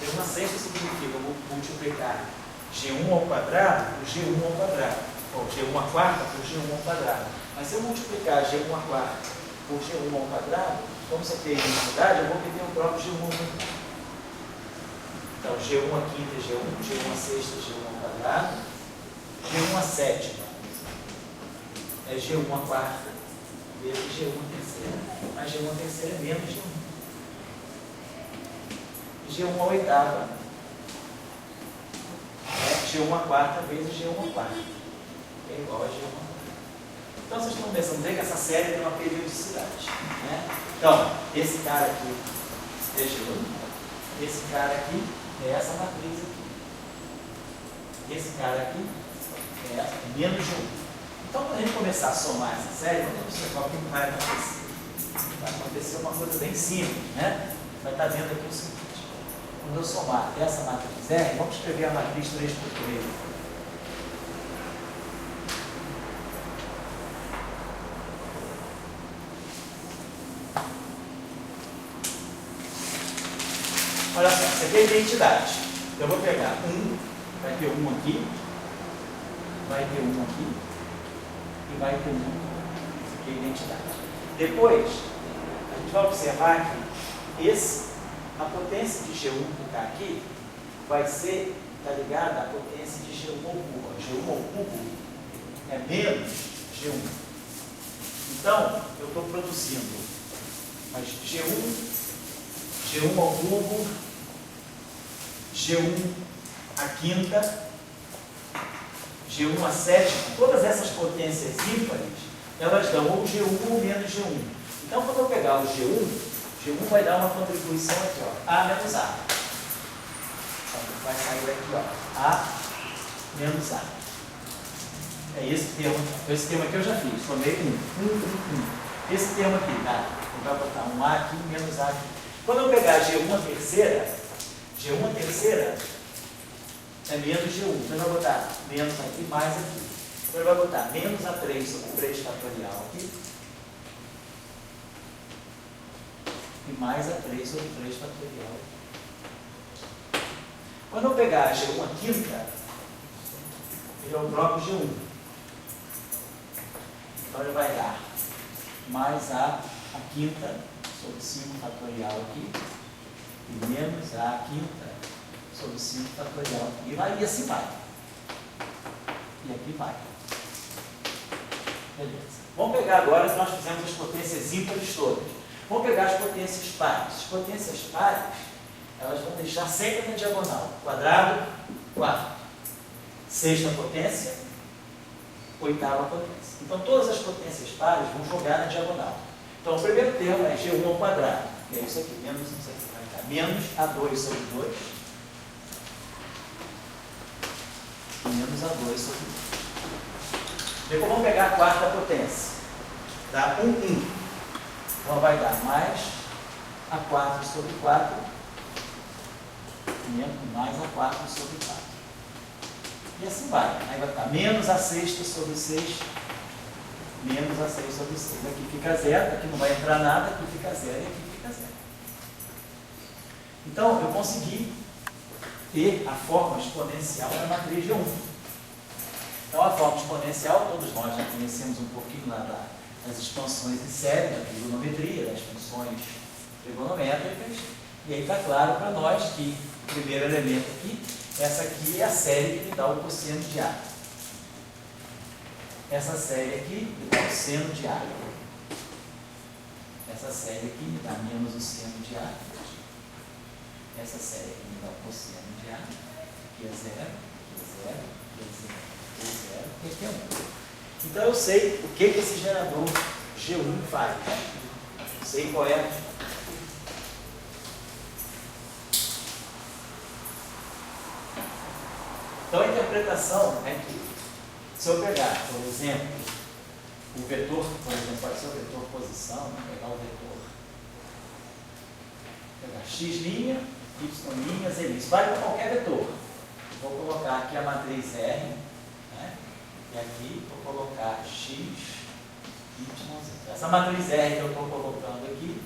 G1 à sexta significa eu vou multiplicar G1 ao quadrado por G1 ao quadrado. Ou G1 à quarta por G1 ao quadrado. Mas se eu multiplicar G1 à quarta por G1 ao quadrado, como você tem identidade, eu vou obter o próprio G1 ao quadrado. Então, G1 à quinta é G1, G1 à sexta é G1 ao quadrado, G1 à sétima é G1 à quarta vezes G1 à terceira. Mas G1 à terceira é menos G1. G1 à oitava é G1 à quarta vezes G1 à quarta. É igual a G1 à quarta. Então vocês estão pensando bem que essa série tem uma periodicidade, né? Então, esse cara aqui é G1, esse cara aqui é essa matriz aqui. Esse cara aqui é menos G1. Então, quando a gente começar a somar essa série, vamos observar o que vai acontecer. Vai acontecer uma coisa bem simples, né? Vai estar vendo aqui o seguinte. Quando eu somar essa matriz R, vamos escrever a matriz 3 por 3. Olha só, você tem identidade. Eu vou pegar 1, vai ter 1 aqui, vai ter 1 aqui, e vai ter 1 aqui. Isso aqui é identidade. Depois, a gente vai observar que a potência de G1 que está aqui vai ser, está ligada à potência de G1 ao cubo. G1 ao cubo é menos G1. Então, eu estou produzindo mas G1 ao cubo, G1 à quinta, G1 à sétima, todas essas potências ímpares, elas dão ou G1 ou menos G1. Então, quando eu pegar o G1 vai dar uma contribuição aqui, ó, A menos A. Então, vai sair aqui, ó, A menos A. É esse termo. Esse termo aqui eu já fiz, somei 1. Esse termo aqui, tá? Eu vou botar um A aqui menos A aqui. Quando eu pegar G1 à terceira é menos G1. Então, eu vou botar menos aqui, mais aqui. Então, eu vou botar menos A3 sobre 3 fatorial aqui. E mais A3 sobre 3 fatorial. Quando eu pegar G1 à quinta, ele é o próprio G1. Então, ele vai dar mais A à quinta sobre 5 fatorial aqui. E menos A à quinta sobre 5 fatorial. E assim vai. E aqui vai. Beleza. Vamos pegar agora que nós fizemos as potências ímpares todas. Vamos pegar as potências pares. As potências pares, elas vão deixar sempre na diagonal. Quadrado, quarto. Sexta potência, oitava potência. Então, todas as potências pares vão jogar na diagonal. Então, o primeiro termo é G1 ao quadrado. Que é isso aqui, menos isso aqui vai ficar. Menos A2 sobre 2. Menos A2 sobre 2. Depois vamos pegar a quarta potência. Dá 1. Então vai dar mais A4 sobre 4. Mais A4 sobre 4. E assim vai. Aí vai ficar menos A sexta sobre 6. Menos A6 sobre 6. Aqui fica 0. Aqui não vai entrar nada. Aqui fica 0 e aqui fica 0. Então eu consegui ter a forma exponencial da matriz G1. Então, a forma exponencial, todos nós já conhecemos um pouquinho lá das expansões de série, da trigonometria, das funções trigonométricas, e aí está claro para nós que o primeiro elemento aqui, essa aqui é a série que me dá o cosseno de A. Essa série aqui me dá o seno de A. Essa série aqui me dá menos o seno de A. Essa série aqui me dá o cosseno de A. Aqui é 0, aqui é 0, aqui é 0. E aqui é 1. Então eu sei o que esse gerador G1 faz. Sei qual é. Então a interpretação é que, se eu pegar, por exemplo, o vetor, por exemplo, pode ser o vetor posição, vou pegar o vetor. Pegar x', y', z'. Isso vale para qualquer vetor. Vou colocar aqui a matriz R. E aqui vou colocar x, y, z. Essa matriz R que eu estou colocando aqui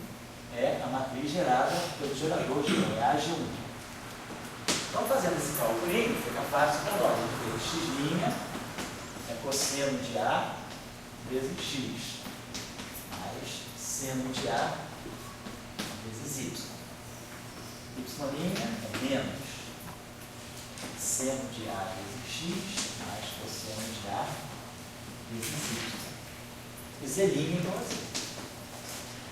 é a matriz gerada pelo gerador G1, é a G1. Então, fazendo esse cálculo, fica fácil para nós. X' é cosseno de A vezes x, mais seno de A vezes y. Y' é menos seno de A vezes x, mais cosseno de A vezes y. E z' igual a z.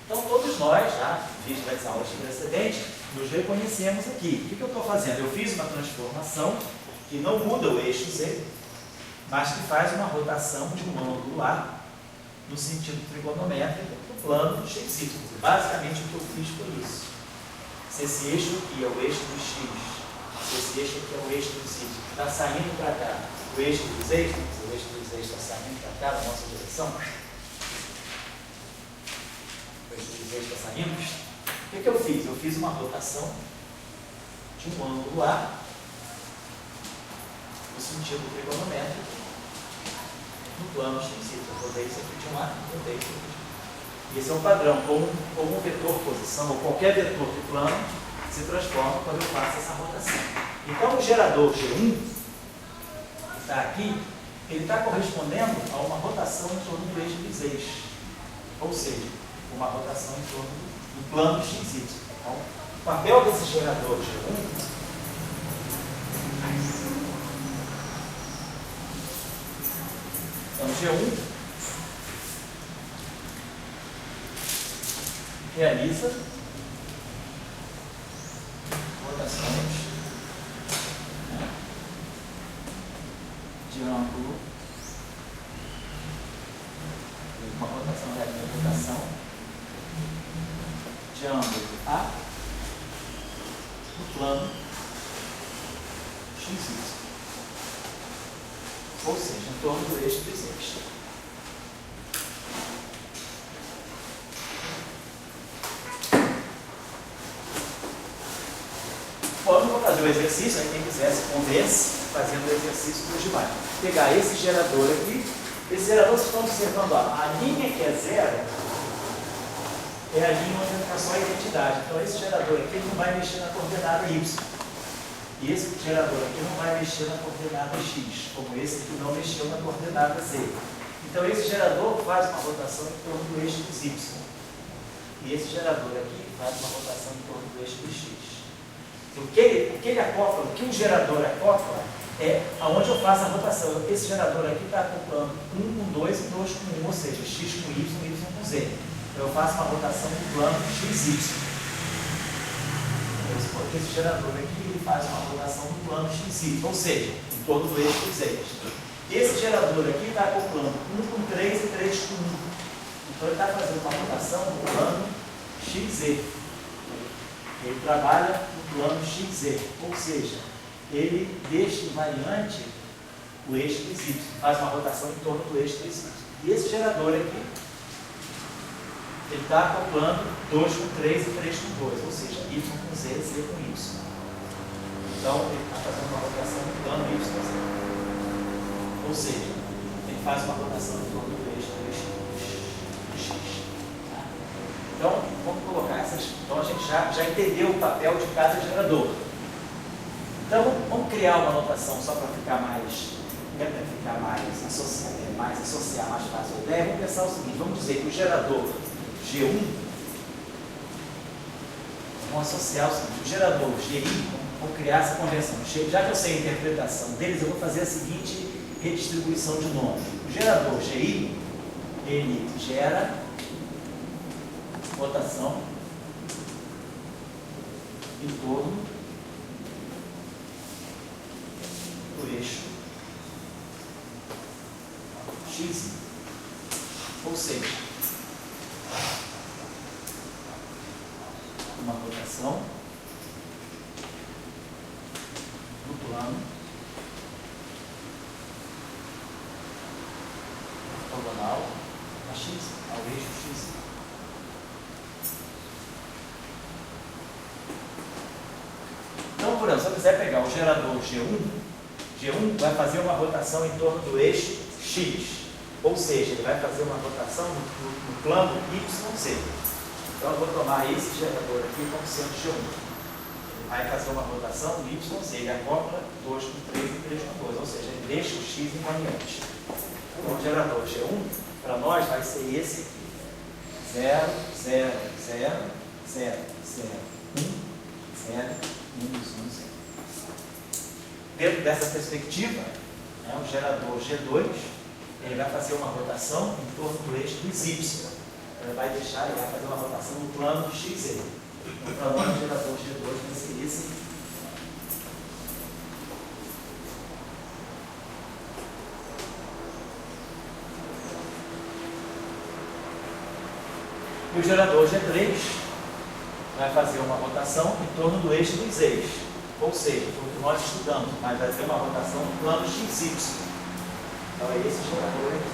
Então, todos nós, já visto das aulas precedentes, nos reconhecemos aqui. O que eu estou fazendo? Eu fiz uma transformação que não muda o eixo z, mas que faz uma rotação de um ângulo A no sentido trigonométrico do plano xy. Basicamente, o que eu fiz foi isso. Se esse eixo aqui é o eixo do x, se esse eixo aqui é o eixo do y, está saindo para cá, o eixo dos eixos, o eixo dos eixos está saindo para cá, na nossa direção, o eixo dos eixos está saindo, o que eu fiz? Eu fiz uma rotação de um ângulo A no sentido trigonométrico no plano xy. Eu rodei isso aqui de um lado, rodei isso aqui de um. E esse é um padrão, como um vetor posição, ou qualquer vetor do plano, se transforma quando eu faço essa rotação. Então, o gerador G1, que está aqui, ele está correspondendo a uma rotação em torno do eixo dos eixos. Ou seja, uma rotação em torno do plano XY. Então, o papel desse gerador G1 então, G1 realiza rotações de ângulo, uma rotação de ângulo A no plano XY, ou seja, em torno do eixo dos eixos. Quando eu vou fazer o exercício, aí quem quiser se convence, fazendo o exercício do Gilmar. Pegar esse gerador aqui, esse gerador, vocês estão observando, ó, a linha que é zero é a linha onde está só a identidade. Então, esse gerador aqui não vai mexer na coordenada y. E esse gerador aqui não vai mexer na coordenada x, como esse aqui não mexeu na coordenada z. Então, esse gerador faz uma rotação em torno do eixo dos y. E esse gerador aqui faz uma rotação em torno do eixo do x. O que ele acopla, o que o gerador acopla, é aonde eu faço a rotação. Esse gerador aqui está acoplando 1 com 2 e 2 com 1, ou seja, x com y, y com z. Então eu faço uma rotação do plano xy. Porque esse gerador aqui ele faz uma rotação do plano xy, ou seja, em torno do eixo z. Esse gerador aqui está acoplando 1 com 3 e 3 com 1. Então ele está fazendo uma rotação do plano xz. Ele trabalha no plano xz, ou seja, ele deixa invariante o eixo do y, faz uma rotação em torno do eixo do y. E esse gerador aqui, ele está acoplando 2 com 3 e 3 com 2, ou seja, y com z, z com y. Então, ele está fazendo uma rotação no plano y com z. Ou seja, ele faz uma rotação em torno do eixo do x. Tá? Então, vamos colocar essas. Então, a gente já entendeu o papel de cada gerador. Então, vamos criar uma notação só para ficar mais associar mais fácil a ideia. Vamos pensar o seguinte: vamos dizer que o gerador G1, vamos associar o seguinte: o gerador GI, vou criar essa convenção. Já que eu sei a interpretação deles, eu vou fazer a seguinte redistribuição de nomes. O gerador GI, ele gera rotação em torno do eixo x, ou seja, uma rotação no plano ortogonal a x, ao eixo x. Então, por exemplo, se eu quiser pegar o gerador G1 vai fazer uma rotação em torno do eixo x, ou seja, ele vai fazer uma rotação no plano YZ. Então, eu vou tomar esse gerador aqui como sendo G1. Ele vai fazer uma rotação no YZ, ele acopla 2 com 3 e 3 com 2, ou seja, ele deixa o x invariante. Então, o gerador G1, para nós, vai ser esse aqui. 0, 0, 0, 0, 0, 1, 0, 1, 1, 0. Dentro dessa perspectiva, o gerador G2, ele vai fazer uma rotação em torno do eixo dos Y. Ele vai fazer uma rotação no plano XZ. Então, para nós, o gerador G2 vai ser esse aqui. E o gerador G3 vai fazer uma rotação em torno do eixo dos eixos. Ou seja, o que nós estudamos, mas vai ter uma rotação no plano XY. Então é esse gerador aqui.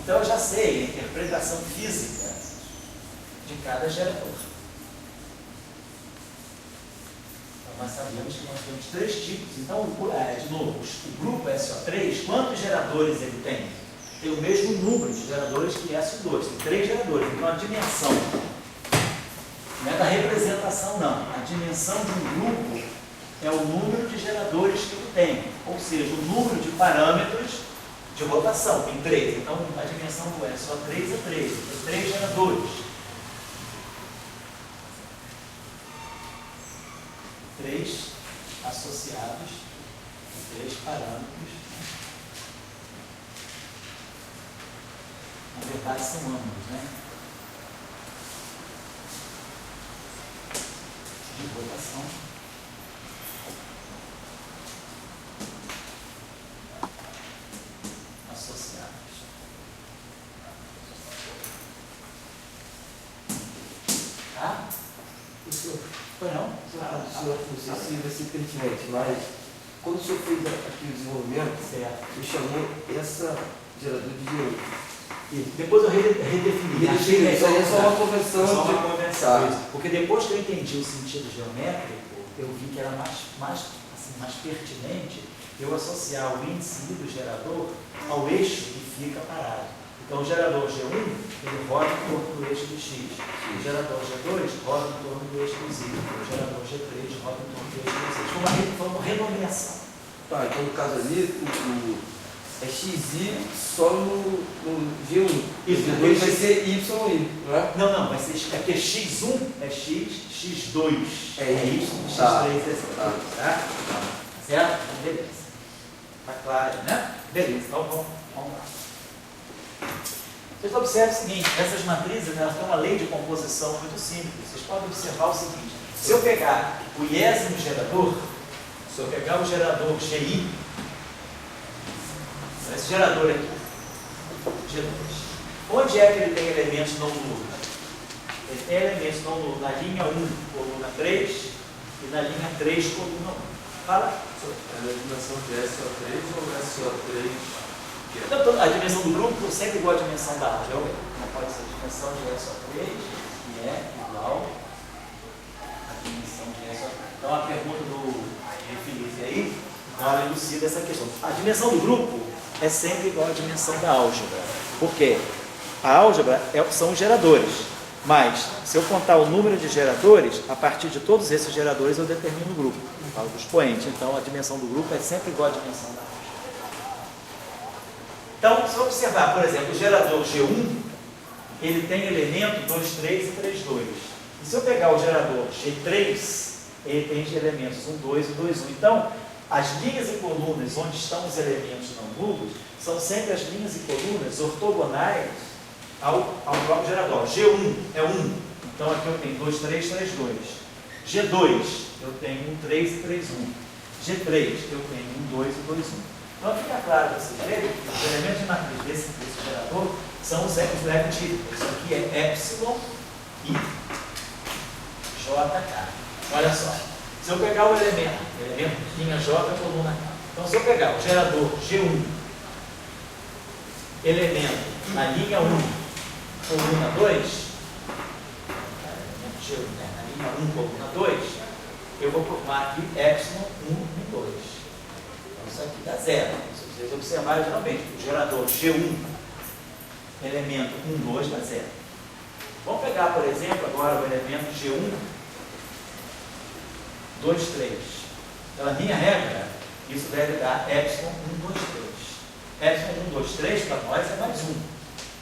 Então eu já sei a interpretação física de cada gerador. Nós sabemos que nós temos 3 tipos. Então, de novo, o grupo SO3, quantos geradores ele tem? Tem o mesmo número de geradores que SO2, tem 3 geradores. Então, a dimensão, não é da representação, não. A dimensão de um grupo é o número de geradores que ele tem, ou seja, o número de parâmetros de rotação, tem 3. Então, a dimensão do SO3 é 3, tem 3 geradores. 3 associados, 3 parâmetros, na verdade são ângulos, né? De rotação. Associados. Tá? Professor, Foi não? não sei se vai ser pertinente, mas quando o senhor fez aqui o desenvolvimento, me chamou essa gerador de G1. Depois eu redefini. Isso aí é só uma convenção. Só uma convenção. Tá. Porque depois que eu entendi o sentido geométrico, eu vi que era mais pertinente eu associar o índice do gerador ao eixo que fica parado. Então o gerador G1, ele roda em torno do eixo do X. O gerador G2 roda em torno do eixo do Y. O gerador G3 rota em torno de 8 vezes 6. Foi uma renomeação. Tá, então no caso ali, é XI só no G1. Isso, G2 vai ser YI, não é? Não, vai ser aqui é X1 é X, X2 é Y, X3 tá. é Z. Tá? Certo? Beleza. Tá claro, né? Beleza, então vamos lá. Vocês observam o seguinte, essas matrizes, elas têm uma lei de composição muito simples. Vocês podem observar o seguinte, se eu pegar o iésimo gerador, se eu pegar o gerador GI, esse gerador aqui, G2, onde é que ele tem elementos não nulos? Ele tem elementos não nulos na linha 1, coluna 3, e na linha 3, coluna 1. Fala. É a dimensão de SO3 ou SO3? Então, a dimensão do grupo sempre igual à dimensão da álgebra. Não pode ser a dimensão de SO3, que é igual à dimensão de SO3. Então, a pergunta do Felipe aí, ela elucida essa questão. A dimensão do grupo é sempre igual à dimensão da álgebra. Por quê? A álgebra são os geradores. Mas, se eu contar o número de geradores, a partir de todos esses geradores eu determino o grupo. Eu falo do expoente. Então, a dimensão do grupo é sempre igual à dimensão da álgebra. Então, se eu observar, por exemplo, o gerador G1, ele tem elemento 2, 3 e 3, 2. E se eu pegar o gerador G3, ele tem elementos 1, 2 e 2, 1. Então, as linhas e colunas onde estão os elementos não nulos são sempre as linhas e colunas ortogonais ao próprio gerador. G1 é 1, então aqui eu tenho 2, 3, 3, 2. G2, eu tenho 1, 3 e 3, 1. G3, eu tenho 1, 2 e 2, 1. Então fica claro para vocês verem que os elementos de matriz desse gerador são os leve-típicos. Isso aqui é epsilon e JK. Olha só, se eu pegar o elemento linha J, coluna K. Então se eu pegar o gerador G1, elemento na linha 1, coluna 2, G1, na linha 1, coluna 2, eu vou formar aqui epsilon 1 e 2. Isso aqui dá zero. Se vocês observarem, geralmente, o gerador G1, elemento 1, 2, dá zero. Vamos pegar, por exemplo, agora o elemento G1, 2, 3. Pela minha regra, isso deve dar epsilon 1, 2, 3. Epsilon 1, 2, 3 para nós é mais 1.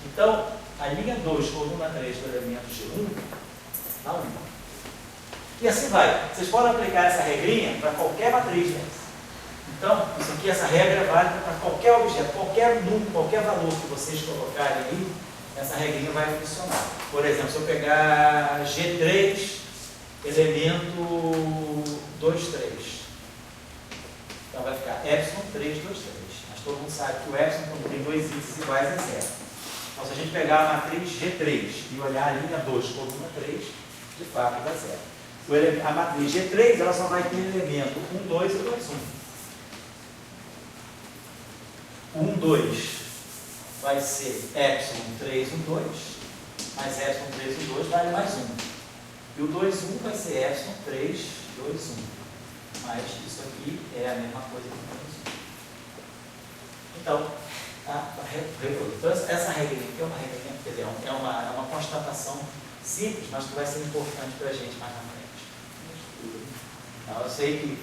Então, a linha 2, coluna 3 do elemento G1, dá 1. E assim vai. Vocês podem aplicar essa regrinha para qualquer matriz dessa. Então, isso aqui, essa regra é válida para qualquer objeto, qualquer número, qualquer valor que vocês colocarem aí, essa regrinha vai funcionar. Por exemplo, se eu pegar G3, elemento 2, 3. Então vai ficar epsilon 3, 2, 3. Mas todo mundo sabe que o epsilon, quando tem dois índices iguais, é zero. Então, se a gente pegar a matriz G3 e olhar a linha 2, coluna 3, de fato dá zero. A matriz G3 ela só vai ter elemento 1, 2 e 2, 1. 1, 2 vai ser epsilon 3, 1, 2, mais epsilon 3, 1, 2 vale mais 1. E o 2, 1 vai ser epsilon 3, 2, 1. Mas isso aqui é a mesma coisa que 2, 1. Então, essa regra aqui é uma regra, quer dizer, é uma constatação simples, mas que vai ser importante para a gente mais na frente. Então, eu sei que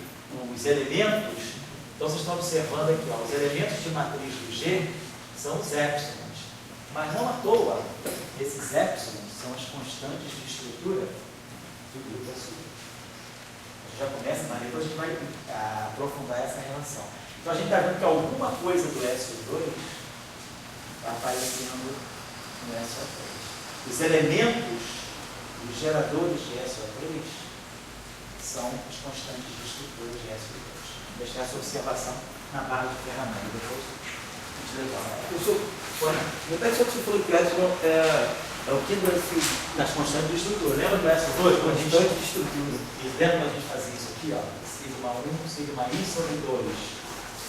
os elementos. Então, vocês estão observando aqui, ó, os elementos de matriz do G são os épsilons. Mas não à toa, esses épsilons são as constantes de estrutura do grupo SO2. A gente já começa, mas depois a gente vai aprofundar essa relação. Então, a gente está vendo que alguma coisa do SO2 está aparecendo no SO3. Os elementos, os geradores de SO3 são as constantes de estrutura de SO2. Deixar essa observação na barra de ferramenta. Depois a gente levanta. Professor, repete só que você falou que o epsilon é o que das constantes de estrutura. Lembra do SO2? Constante de estrutura. Lembra quando a gente fazia isso aqui? Ó, sigma 1, sigma I sobre 2.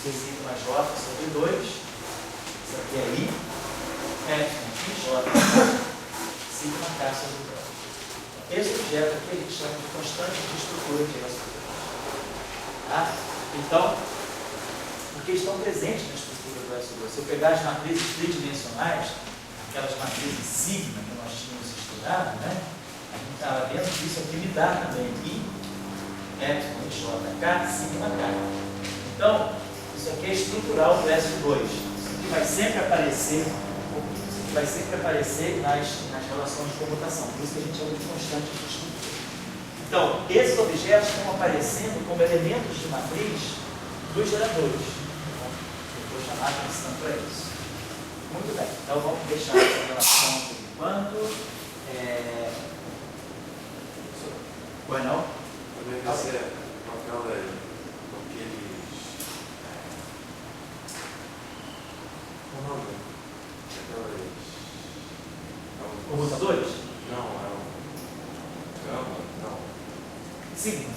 Sigma J sobre 2. Isso aqui é I. Epsilon J. Sigma K sobre 2. Esse objeto aqui a gente chama de constante de estrutura de SO2. Tá? Então, porque estão presentes na estrutura do SO2. Se eu pegar as matrizes tridimensionais, aquelas matrizes sigma que nós tínhamos estudado, né? A gente estava vendo que isso aqui me dá também I, epsilon JK, sigma K. Então, isso aqui é estrutural do S2. Isso aqui vai sempre aparecer, nas relações de comutação. Por isso que a gente chama de constante de estrutura. Então, esses objetos estão aparecendo como elementos de matriz dos geradores. Eu vou chamar a atenção para isso. Muito bem. Então, vamos deixar essa relação por enquanto. Bueno. Também vai ser o papel daqueles comutadores? Não, é o gama, não. Sigma.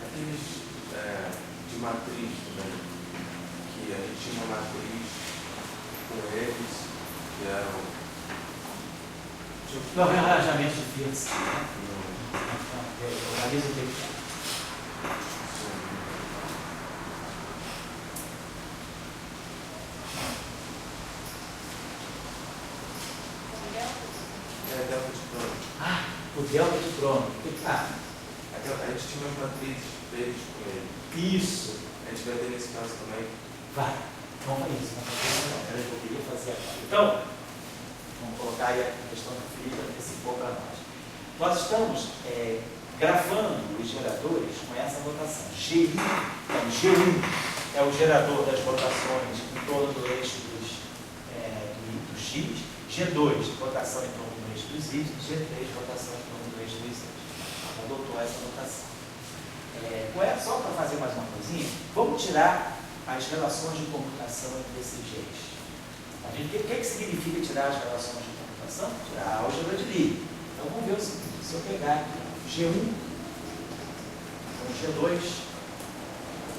Aqueles de matriz também, que a gente tinha uma matriz com eles, que eram... Não, rearranjamento de fios. Organiza o tempo. delta de crono. Ah, o delta de crono. A gente tinha umas matrizes deles com ele. Isso. A gente vai ter nesse caso também. Vai. Vamos fazer isso. Era o que eu queria fazer agora. Então, vamos colocar aí a questão que o Felipe antecipou para nós. Nós estamos grafando os geradores com essa notação. G1 é o gerador das rotações em torno do eixo do X. G2, rotação em torno do eixo dos Y. G3, rotação em torno do eixo dos Z. Adotou essa notação. Só para fazer mais uma coisinha, vamos tirar as relações de computação entre esses Gs. O que significa tirar as relações de computação? Tirar a álgebra de Lie. Então vamos ver o seguinte, se eu pegar aqui G1 com G2,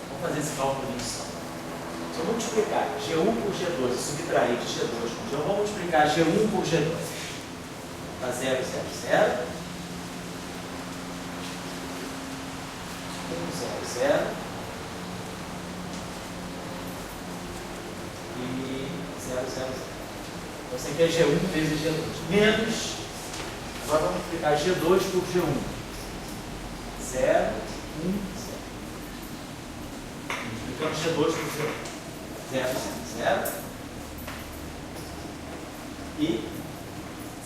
vamos fazer esse cálculo de indução. Se eu multiplicar G1 por G2 e subtrair de G2 com G1, vamos multiplicar G1 por G2. Dá 0, 0, 0. 1, 0, 0. E 0, 0, 0. Então, isso aqui é G1 vezes G2. Menos, agora vamos multiplicar G2 por G1. 0, 1, 0. Multiplicando G2 por G1. 0, 0, 0. E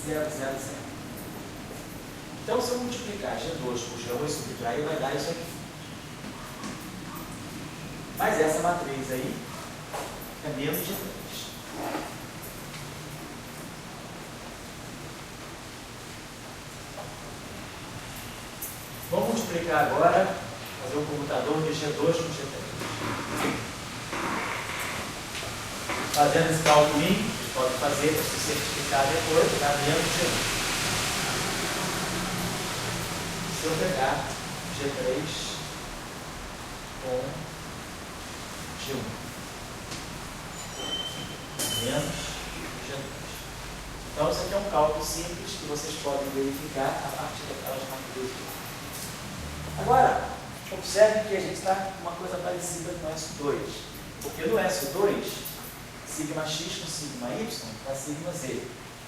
0, 0, 0. Então, se eu multiplicar G2 por G1 e subtrair, vai dar isso aqui. Mas essa matriz aí é menos G3. Vamos multiplicar agora, fazer o computador de G2 com G3. Fazendo esse cálculo, vocês podem fazer para se certificar depois, dá menos G1. Se eu pegar G3 com G1 menos G2. Então, isso aqui é um cálculo simples que vocês podem verificar a partir daquelas matrizes. Agora, observe que a gente está com uma coisa parecida com o S2. Porque no S2, sigma x com sigma y dá sigma z.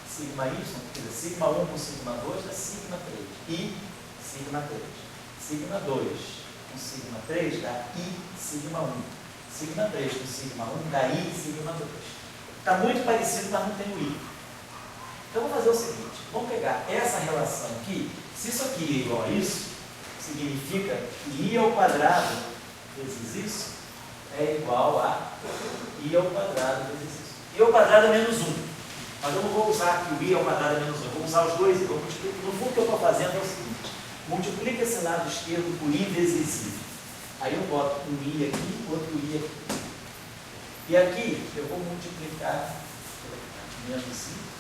Sigma y, quer dizer, sigma 1 com sigma 2 dá sigma 3. I, sigma 3. Sigma 2 com sigma 3 dá I, sigma 1. Sigma 3 com sigma 1 dá I, sigma 2. Está muito parecido, mas não tem o I. Então, vamos fazer o seguinte. Vamos pegar essa relação aqui. Se isso aqui é igual a isso, significa que I ao quadrado vezes isso é igual a I ao quadrado vezes isso. I ao quadrado é menos 1. Mas eu não vou usar aqui o I ao quadrado é menos 1. Eu vou usar os dois. No fundo, o que eu estou fazendo é o seguinte. Multiplica esse lado esquerdo por I vezes I. Aí eu boto um I aqui, outro I aqui. E aqui eu vou multiplicar menos I.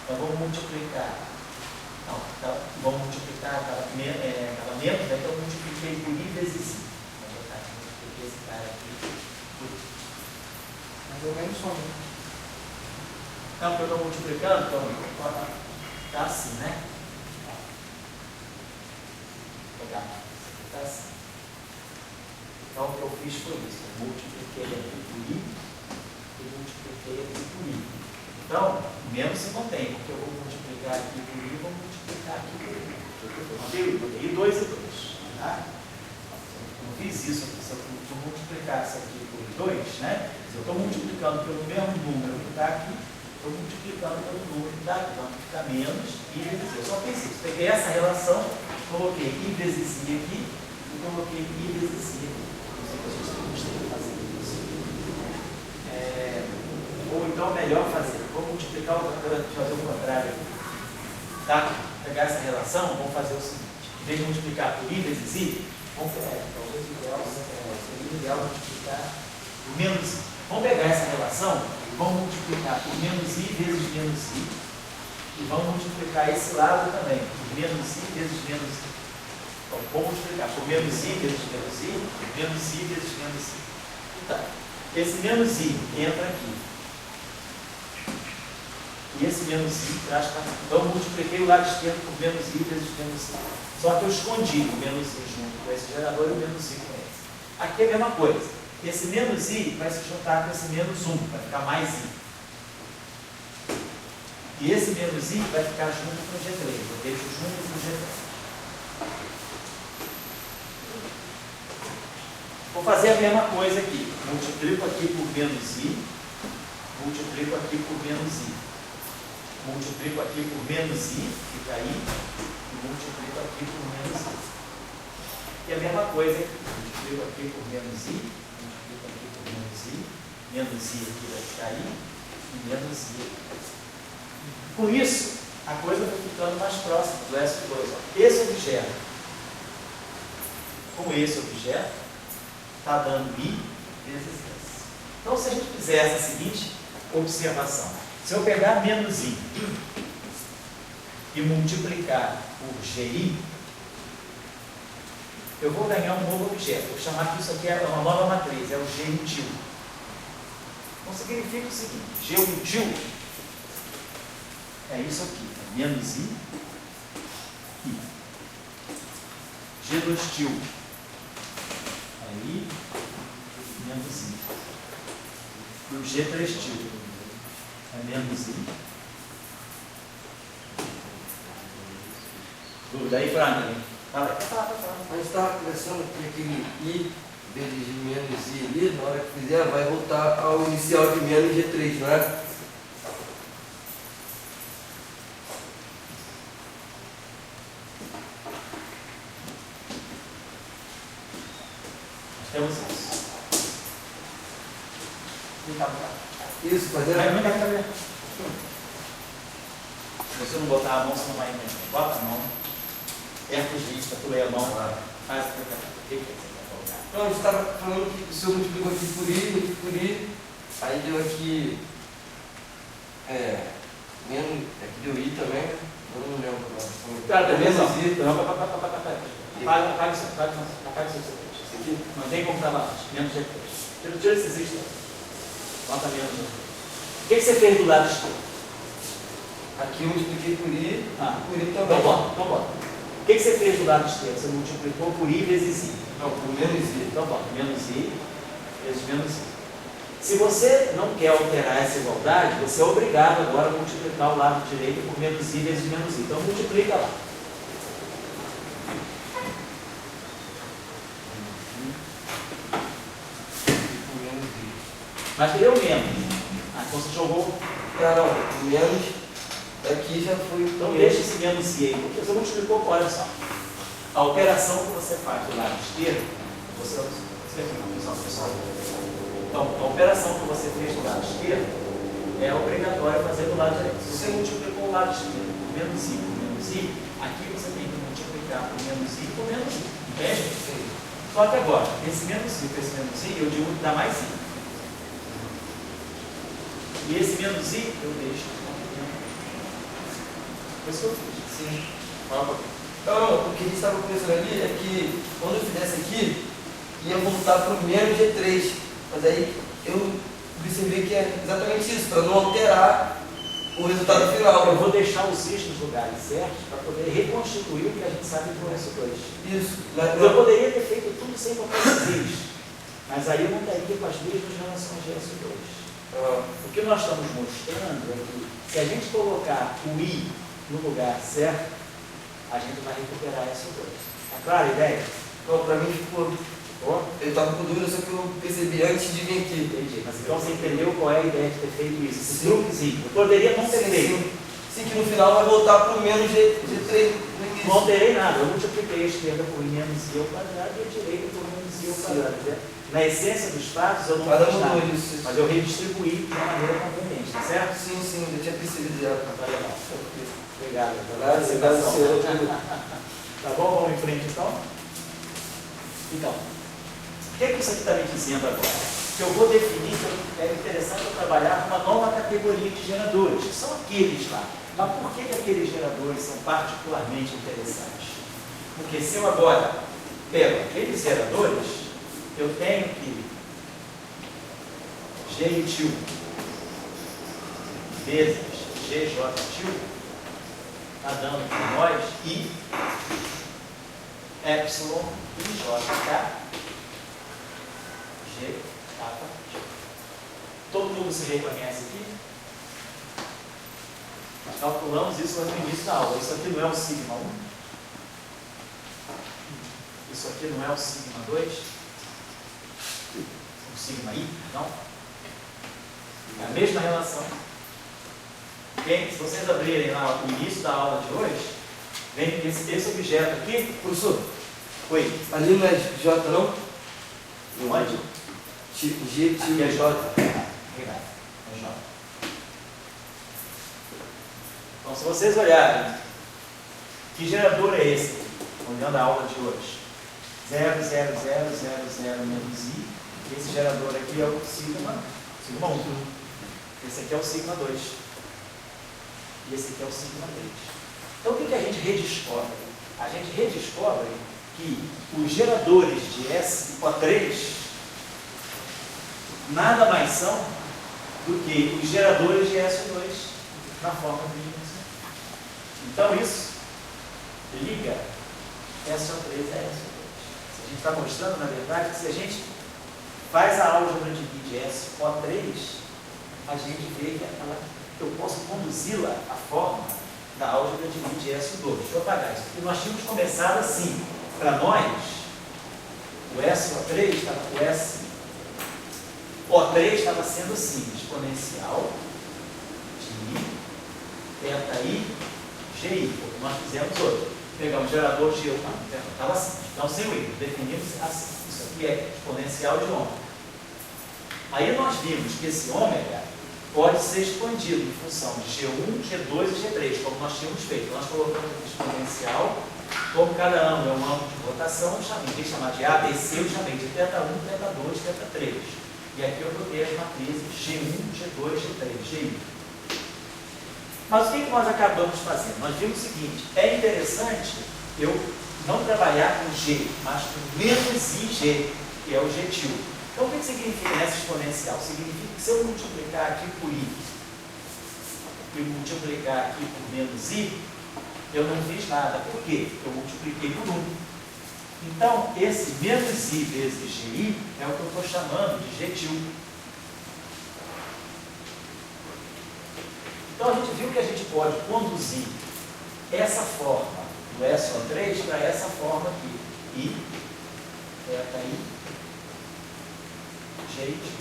Então vamos multiplicar. Não, então, vamos multiplicar aquela menos, né? Então eu multipliquei por I vezes I. Vou botar aqui, multipliquei esse cara aqui por I. Mas eu ganho só, né? Então, porque eu estou multiplicando, então está assim, né? Vou pegar está assim. Então o que eu fiz foi isso. Eu multipliquei aqui por I e multipliquei aqui por I. Então, o menos se mantém, porque eu vou multiplicar pegar aqui por I, vou multiplicar aqui por I. Eu botei 2 e 2. Tá? Eu não fiz isso aqui, se eu multiplicar isso aqui por 2, né? Se eu estou multiplicando pelo mesmo número que está aqui, estou multiplicando pelo número que está aqui. Então fica menos I vezes I. Eu só fiz isso. Peguei essa relação, coloquei I vezes I aqui e coloquei I vezes I aqui. Não sei que a gente tem que fazer isso. Ou então melhor fazer. Vou multiplicar, fazer o contrário aqui. Tá? Pegar essa relação, vamos fazer o seguinte. Em vez de multiplicar por I vezes I, talvez o ideal seria multiplicar por menos I. Vamos pegar essa relação e vamos multiplicar por menos I vezes menos I. E vamos multiplicar esse lado também, por menos I vezes menos I. Então, vamos multiplicar por menos I vezes menos I, menos I vezes menos I. Tá. Esse menos I entra aqui. E esse menos I traz para cá. Então, eu multipliquei o lado esquerdo por menos I vezes menos I. Só que eu escondi o menos I junto com esse gerador e o menos I com esse. Aqui é a mesma coisa. Esse menos I vai se juntar com esse menos 1, vai ficar mais I. E esse menos I vai ficar junto com o G3. Eu deixo junto com o G3. Vou fazer a mesma coisa aqui. Multiplico aqui por menos I. Multiplico aqui por menos I. Multiplico aqui por menos I, fica aí, e multiplico aqui por menos I. E a mesma coisa aqui, multiplico aqui por menos I, multiplico aqui por menos I aqui vai ficar aí, e menos I aqui. Com isso, a coisa vai ficando mais próxima do S2. Esse objeto, com esse objeto, está dando I vezes S. Então, se a gente fizer essa seguinte observação, se eu pegar menos I e multiplicar por GI, eu vou ganhar um novo objeto. Vou chamar que isso aqui é uma nova matriz, é o G útil. Então significa o seguinte, G útil é isso aqui, é menos I, I. G2 til é I, menos I. E o G3 til é menos I. Dúvida aí, Fran? Fala. A gente estava conversando que aquele I vezes menos I ali, na hora que fizer, vai voltar ao inicial de menos G3, não é? Nós temos isso. Isso, fazendo. Se você não botar a mão, você não vai entender. Bota a mão, ergue os riscos, pulei a mão, faz o que você quer colocar. Então, a gente estava falando que o senhor multiplicou aqui por I, aí deu aqui, menos, aqui deu I também, né? Eu não lembro agora. Cara, beleza? I. Apaga isso aqui. Mantém como estava antes, menos G3. Tira esses riscos. Bota menos G3. O que você fez do lado esquerdo? Aqui eu multipliquei por I, por I também. Então bota. O que você fez do lado esquerdo? Você multiplicou por I vezes I. Não, por menos I. Então bota, menos I vezes menos I. Se você não quer alterar essa igualdade, você é obrigado agora a multiplicar o lado direito por menos I vezes menos I. Então multiplica lá. Por menos I. Mas deu menos. Então você jogou. Não, menos. Daqui já foi. Então deixa esse menos I aí, porque você multiplicou, olha só. A operação que você faz do lado esquerdo, então, a operação que você fez do lado esquerdo é obrigatória fazer do lado direito. Se você multiplicou o lado esquerdo por menos I, aqui você tem que multiplicar por menos I por menos I. Entende? Sim. Só que agora, esse menos I com esse menos I, eu digo que dá mais I. E esse menos I, eu deixo. Foi isso que eu fiz. Sim. Fala um pouquinho. Não, o que a gente estava conversando ali é que quando eu fizesse aqui, ia voltar para o menos G3. Mas aí eu observei que é exatamente isso, para não alterar o resultado final. Eu vou deixar os is nos lugares certos para poder reconstituir o que a gente sabe do S2. Isso. Eu poderia ter feito tudo sem botar os is, mas aí eu não estaria com as mesmas relações de S2. O que nós estamos mostrando é que se a gente colocar o I no lugar certo, a gente vai recuperar SO2. Tá clara a ideia? Então, para mim, ficou. Eu estava com dúvida, só que eu percebi antes de vir aqui. Entendi. Mas então você entendeu qual é a ideia de ter feito isso? Esse truquezinho. Eu poderia não ter feito. Sim, que no final vai voltar para o menos G3 no início. Não alterei nada. Eu multipliquei a esquerda por menos I ao quadrado e a direita por menos I ao quadrado. Né? Na essência dos fatos, eu não fiz nada. Mas eu redistribuí de uma maneira conveniente, tá certo? Sim, sim, eu tinha percebido já. Tá legal. Obrigado. Obrigado. Tá bom? Vamos em frente então? Então, o que isso aqui está me dizendo agora? Que eu vou definir que é interessante eu trabalhar com uma nova categoria de geradores, que são aqueles lá. Mas por que aqueles geradores são particularmente interessantes? Porque se eu agora pego aqueles geradores, eu tenho que G vezes GJ está dando para nós I epsilon IJ G, kappa. Todo mundo se reconhece aqui? Nós calculamos isso no início da aula. Isso aqui não é o sigma 1? Isso aqui não é o sigma 2? O sigma I? Não? É a mesma relação. Se vocês abrirem lá o início da aula de hoje, vem esse objeto aqui. Professor, oi. Ali não é J, não? Onde? G, aqui é J. É J. Então, se vocês olharem, que gerador é esse? Olhando a aula de hoje. 0, 0, 0, 0, 0, menos I. Esse gerador aqui é o sigma 1. Esse aqui é o sigma 2. E esse aqui é o sigma 3. Então, o que a gente redescobre? A gente redescobre que os geradores de SO3 nada mais são do que os geradores de SO2 na forma tridimensional. Então, isso liga SO3 a SO2. A gente está mostrando, na verdade, que se a gente faz a álgebra de Lie de SO3, a gente vê que eu posso conduzi-la à forma da álgebra de Lie de SO2. Deixa eu apagar isso. E nós tínhamos começado assim. Para nós, o SO3 estava, O3 estava sendo assim, exponencial de I, teta I, GI, como nós fizemos hoje. Pegamos gerador de I, estava assim, então sem o I, definimos assim. Isso aqui é exponencial de ômega. Aí nós vimos que esse ômega pode ser expandido em função de G1, G2 e G3, como nós tínhamos feito. Nós colocamos aqui exponencial. Como cada ângulo é um ângulo de rotação, eu quis chamar de ABC, eu chamei de θ1, θ2, θ3. E aqui eu botei as matrizes G1, G2, G3, GI. Mas o que nós acabamos fazendo? Nós vimos o seguinte, é interessante eu não trabalhar com G, mas com menos IG, que é o G-til. Então o que significa essa exponencial? Significa que se eu multiplicar aqui por I e multiplicar aqui por menos I, eu não fiz nada. Por quê? Eu multipliquei por 1. Então, esse menos I vezes GI é o que eu estou chamando de G-til. Então, a gente viu que a gente pode conduzir essa forma do SO3 para essa forma aqui. I, θ I, G-til.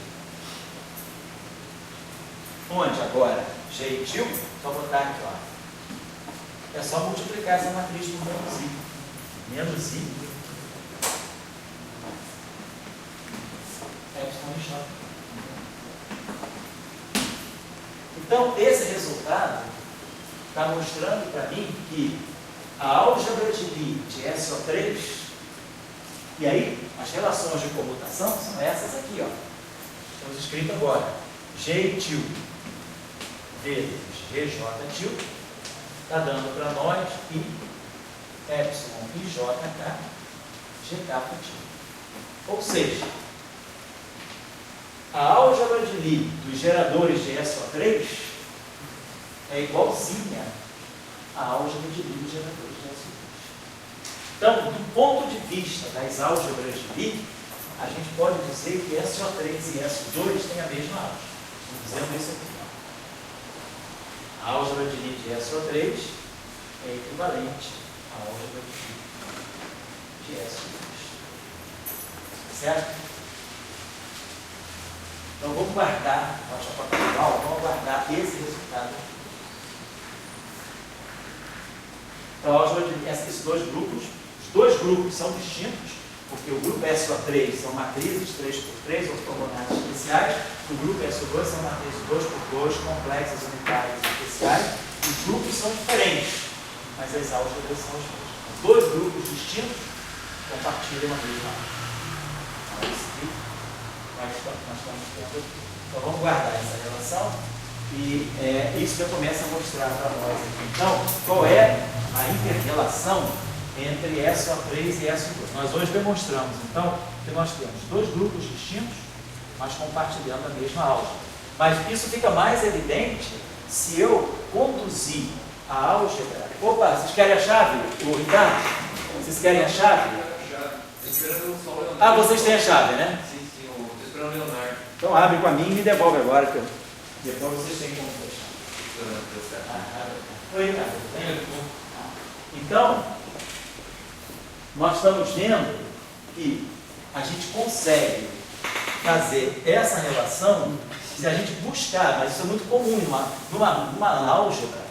Onde agora? G-til, só botar aqui, ó. É só multiplicar essa matriz por menos I. Menos I. Epsilon J. Então, esse resultado está mostrando para mim que a álgebra de Lie de SO3, e aí as relações de comutação são essas aqui, ó. Estamos escrito agora. G-til vezes GJ-til está dando para nós I epsilon IJK GK-til. Ou seja, a álgebra de Lie dos geradores de SO3 é igualzinha à álgebra de Lie dos geradores de SO2. Então, do ponto de vista das álgebras de Lie, a gente pode dizer que SO3 e SO2 têm a mesma álgebra. Estou dizendo isso aqui. A álgebra de Lie de SO3 é equivalente à álgebra de SO2. Certo? Então vamos guardar, vamos guardar esse resultado. Então, a álgebra de esses dois grupos, os dois grupos são distintos, porque o grupo SO3 são matrizes 3x3 ortogonais especiais, o grupo SO2 são matrizes 2x2 complexas unitárias especiais. Os grupos são diferentes, mas as álgebras são as mesmas. Dois grupos distintos compartilham a mesma álgebra. Então, esse aqui nós estamos tendo aqui. Então, vamos guardar essa relação e isso já começa a mostrar para nós aqui. Então, qual é a inter-relação entre SO3 e SO2. Nós hoje demonstramos, então, que nós temos dois grupos distintos, mas compartilhando a mesma álgebra. Mas isso fica mais evidente se eu conduzir a álgebra. Opa, vocês querem a chave? O Ricardo? Vocês querem a chave? Ah, vocês têm a chave, né? Sim, estou esperando o Leonardo. Então abre com a mim e me devolve agora, que depois vocês têm como fechar. Oi, Ricardo. Então, nós estamos vendo que a gente consegue fazer essa relação se a gente buscar, mas isso é muito comum numa álgebra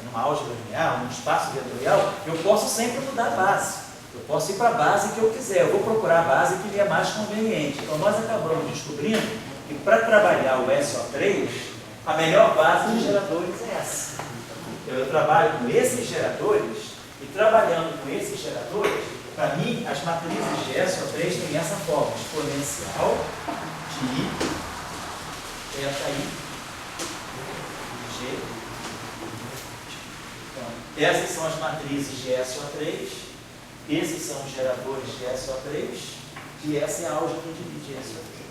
linear, num espaço vetorial, eu posso sempre mudar a base. Eu posso ir para a base que eu quiser, eu vou procurar a base que me é mais conveniente. Então nós acabamos descobrindo que para trabalhar o SO3, a melhor base de geradores é essa. Eu trabalho com esses geradores e trabalhando com esses geradores, para mim, as matrizes de SO3 têm essa forma, exponencial de θi G. Então, essas são as matrizes de SO3, esses são os geradores de SO3, e essa é a álgebra de SO3.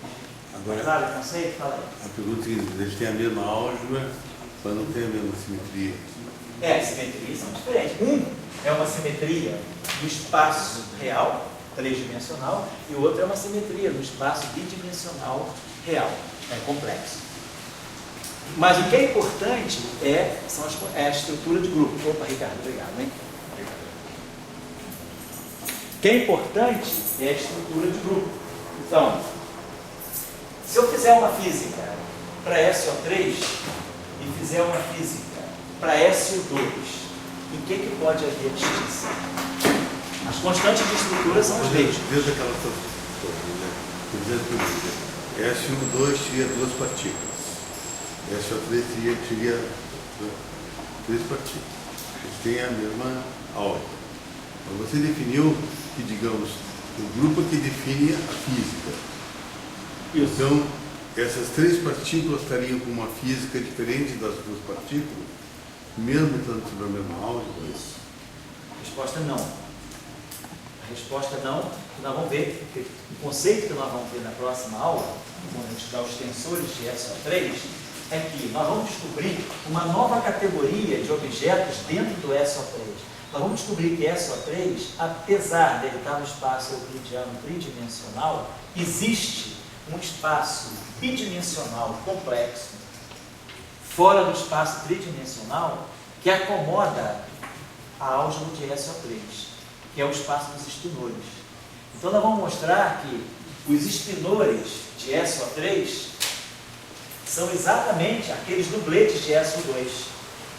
Agora, claro, conceito? Fala aí. A pergunta é seguinte, eles têm a mesma álgebra, mas não têm a mesma simetria. As simetrias são diferentes. É uma simetria do espaço real, tridimensional, e o outro é uma simetria do espaço bidimensional real, complexo. Mas o que é importante é a estrutura de grupo. Opa, Ricardo, obrigado, hein? O que é importante é a estrutura de grupo. Então, se eu fizer uma física para SO3 e fizer uma física para SO2, em que pode haver distinção? As constantes de estrutura são as mesmas. Desde aquela situação, né? Por exemplo, SO2 teria duas partículas. SO3 teria três partículas. Eles têm a mesma álgebra. Então, você definiu que, digamos, o grupo que define a física. Isso. Então, essas três partículas estariam com uma física diferente das duas partículas, mesmo estando sobre a mesma álgebra? Isso. A resposta não. A resposta não, nós vamos ver, porque o conceito que nós vamos ver na próxima aula, quando a gente estudar os tensores de SO3, é que nós vamos descobrir uma nova categoria de objetos dentro do SO3. Nós vamos descobrir que SO3, apesar dele estar no espaço euclidiano tridimensional, existe um espaço bidimensional complexo, fora do espaço tridimensional, que acomoda a álgebra de SO3, que é o espaço dos espinores. Então nós vamos mostrar que os espinores de SO3 são exatamente aqueles dubletes de SO2.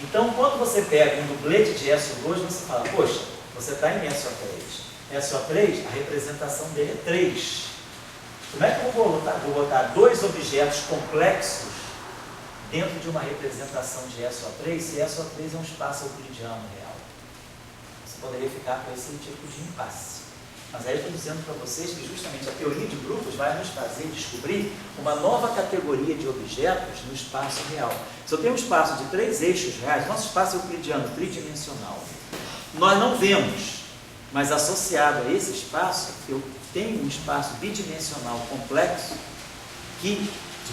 Então quando você pega um dublete de SO2, você fala, poxa, você está em SO3. SO3, a representação dele é 3. Como é que eu vou botar dois objetos complexos dentro de uma representação de SO3, se SO3 é um espaço euclidiano real? Você poderia ficar com esse tipo de impasse. Mas aí eu estou dizendo para vocês que justamente a teoria de grupos vai nos fazer descobrir uma nova categoria de objetos no espaço real. Se eu tenho um espaço de 3 eixos reais, nosso espaço euclidiano tridimensional, nós não vemos, mas associado a esse espaço, eu tenho um espaço bidimensional complexo, de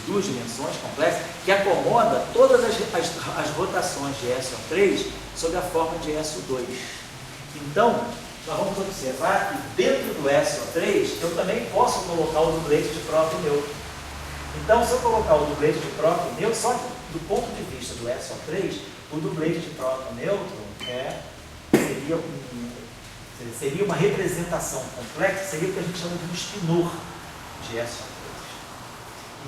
duas dimensões complexas, que acomoda todas as rotações de SO3 sob a forma de SO2. Então, nós vamos observar que dentro do SO3 eu também posso colocar o dublete de próton e neutro. Então, se eu colocar o dublete de próton e neutro, só do ponto de vista do SO3, o dublete de próton e neutro seria seria uma representação complexa, seria o que a gente chama de um spinor de SO3.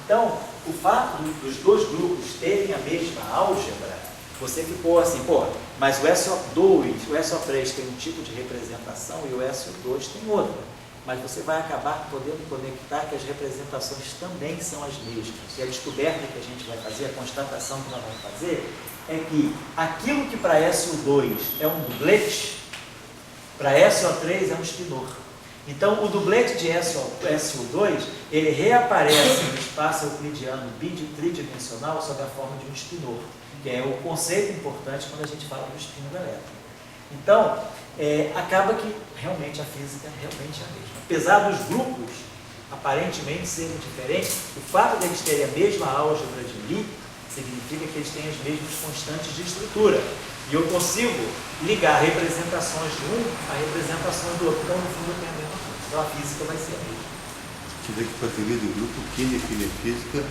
Então, o fato dos dois grupos terem a mesma álgebra, você ficou assim, pô, mas o SO2, o SO3 tem um tipo de representação e o SO2 tem outra. Mas você vai acabar podendo conectar que as representações também são as mesmas. E a descoberta que a gente vai fazer, a constatação que nós vamos fazer, é que aquilo que para SO2 é um dublete, para SO3 é um spinor. Então, o dublete de SO2, ele reaparece no espaço euclidiano tridimensional sob a forma de um spinor, que é o conceito importante quando a gente fala do espino elétrico. Então, acaba que realmente a física realmente é a mesma. Apesar dos grupos aparentemente serem diferentes, o fato de eles terem a mesma álgebra de Lie significa que eles têm as mesmas constantes de estrutura. E eu consigo ligar representações de um a representações do outro. Então, no fundo, eu tenho a mesma coisa. Então, a física vai ser a mesma. Quer dizer que para a teoria do grupo, quem define a física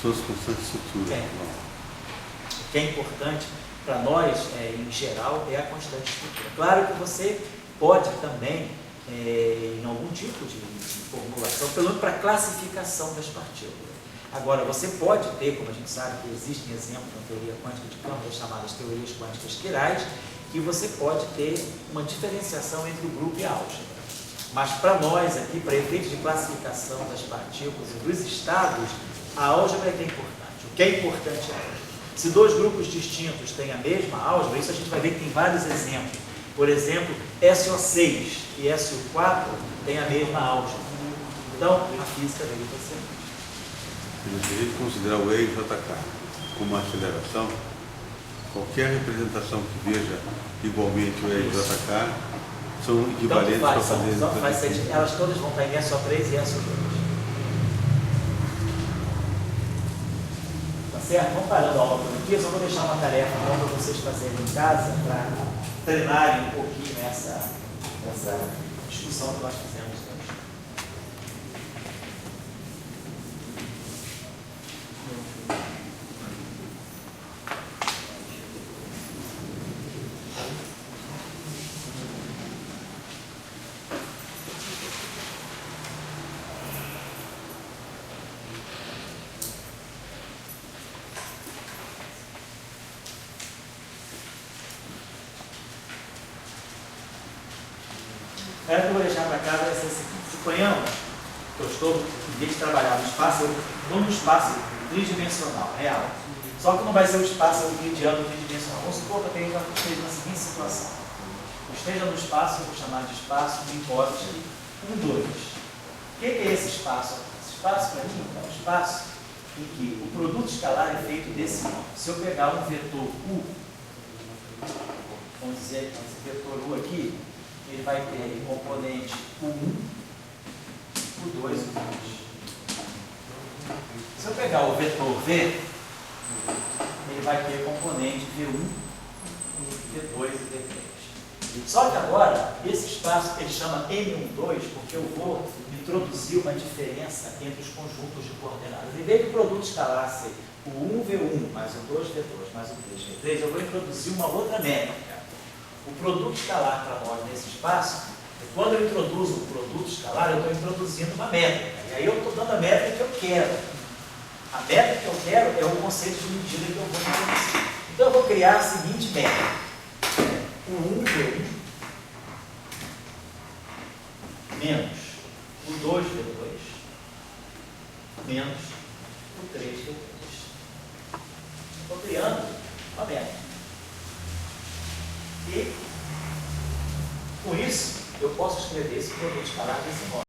são as constantes de estrutura. O que é importante para nós, em geral, é a constante de estrutura. Claro que você pode também, em algum tipo de formulação, pelo menos para a classificação das partículas. Agora, você pode ter, como a gente sabe que existem exemplos na teoria quântica de campo, as chamadas teorias quânticas quirais, que você pode ter uma diferenciação entre o grupo e a álgebra. Mas para nós aqui, para efeitos de classificação das partículas e dos estados, a álgebra é que é importante. O que é importante é a álgebra. Se dois grupos distintos têm a mesma álgebra, isso a gente vai ver que tem vários exemplos. Por exemplo, SO6 e SO4 têm a mesma álgebra. Então, a física dele vai ser. Se a gente considerar o E e JK como uma aceleração, qualquer representação que veja igualmente o E e JK são equivalentes para fazer... Elas todas vão estar em SO3 e SO2. Certo? Vamos parando a aula por aqui, eu só vou deixar uma tarefa para vocês fazerem em casa, para treinarem um pouquinho essa discussão que nós fizemos hoje. O que eu vou deixar para casa vai ser o seguinte: suponhamos que eu estou, em vez de trabalhar no espaço, num espaço tridimensional, real. Só que não vai ser o espaço euclidiano tridimensional. Vamos supor que eu esteja na seguinte situação. Eu esteja no espaço, eu vou chamar de espaço de hipótese 1, 2. O que é esse espaço? Esse espaço, para mim, é um espaço em que o produto escalar é feito desse modo. Se eu pegar um vetor U, vamos dizer que esse vetor U aqui, ele vai ter componente U1, U2 e U3. Se eu pegar o vetor V, ele vai ter componente V1, V2 e V3. Só que agora, esse espaço ele chama M12, porque eu vou introduzir uma diferença entre os conjuntos de coordenadas. Em vez do produto escalar ser o 1V1 mais o 2V2 mais o 3V3, eu vou introduzir uma outra métrica. O produto escalar para nós nesse espaço, quando eu introduzo o produto escalar, eu estou introduzindo uma métrica. E aí eu estou dando a métrica que eu quero. A métrica que eu quero é o conceito de medida que eu vou introduzir. Então eu vou criar a seguinte métrica. O 1V1 menos o 2V2 menos o 3V3. Estou criando uma métrica. E, com isso, eu posso escrever esse produto escalar desse modo.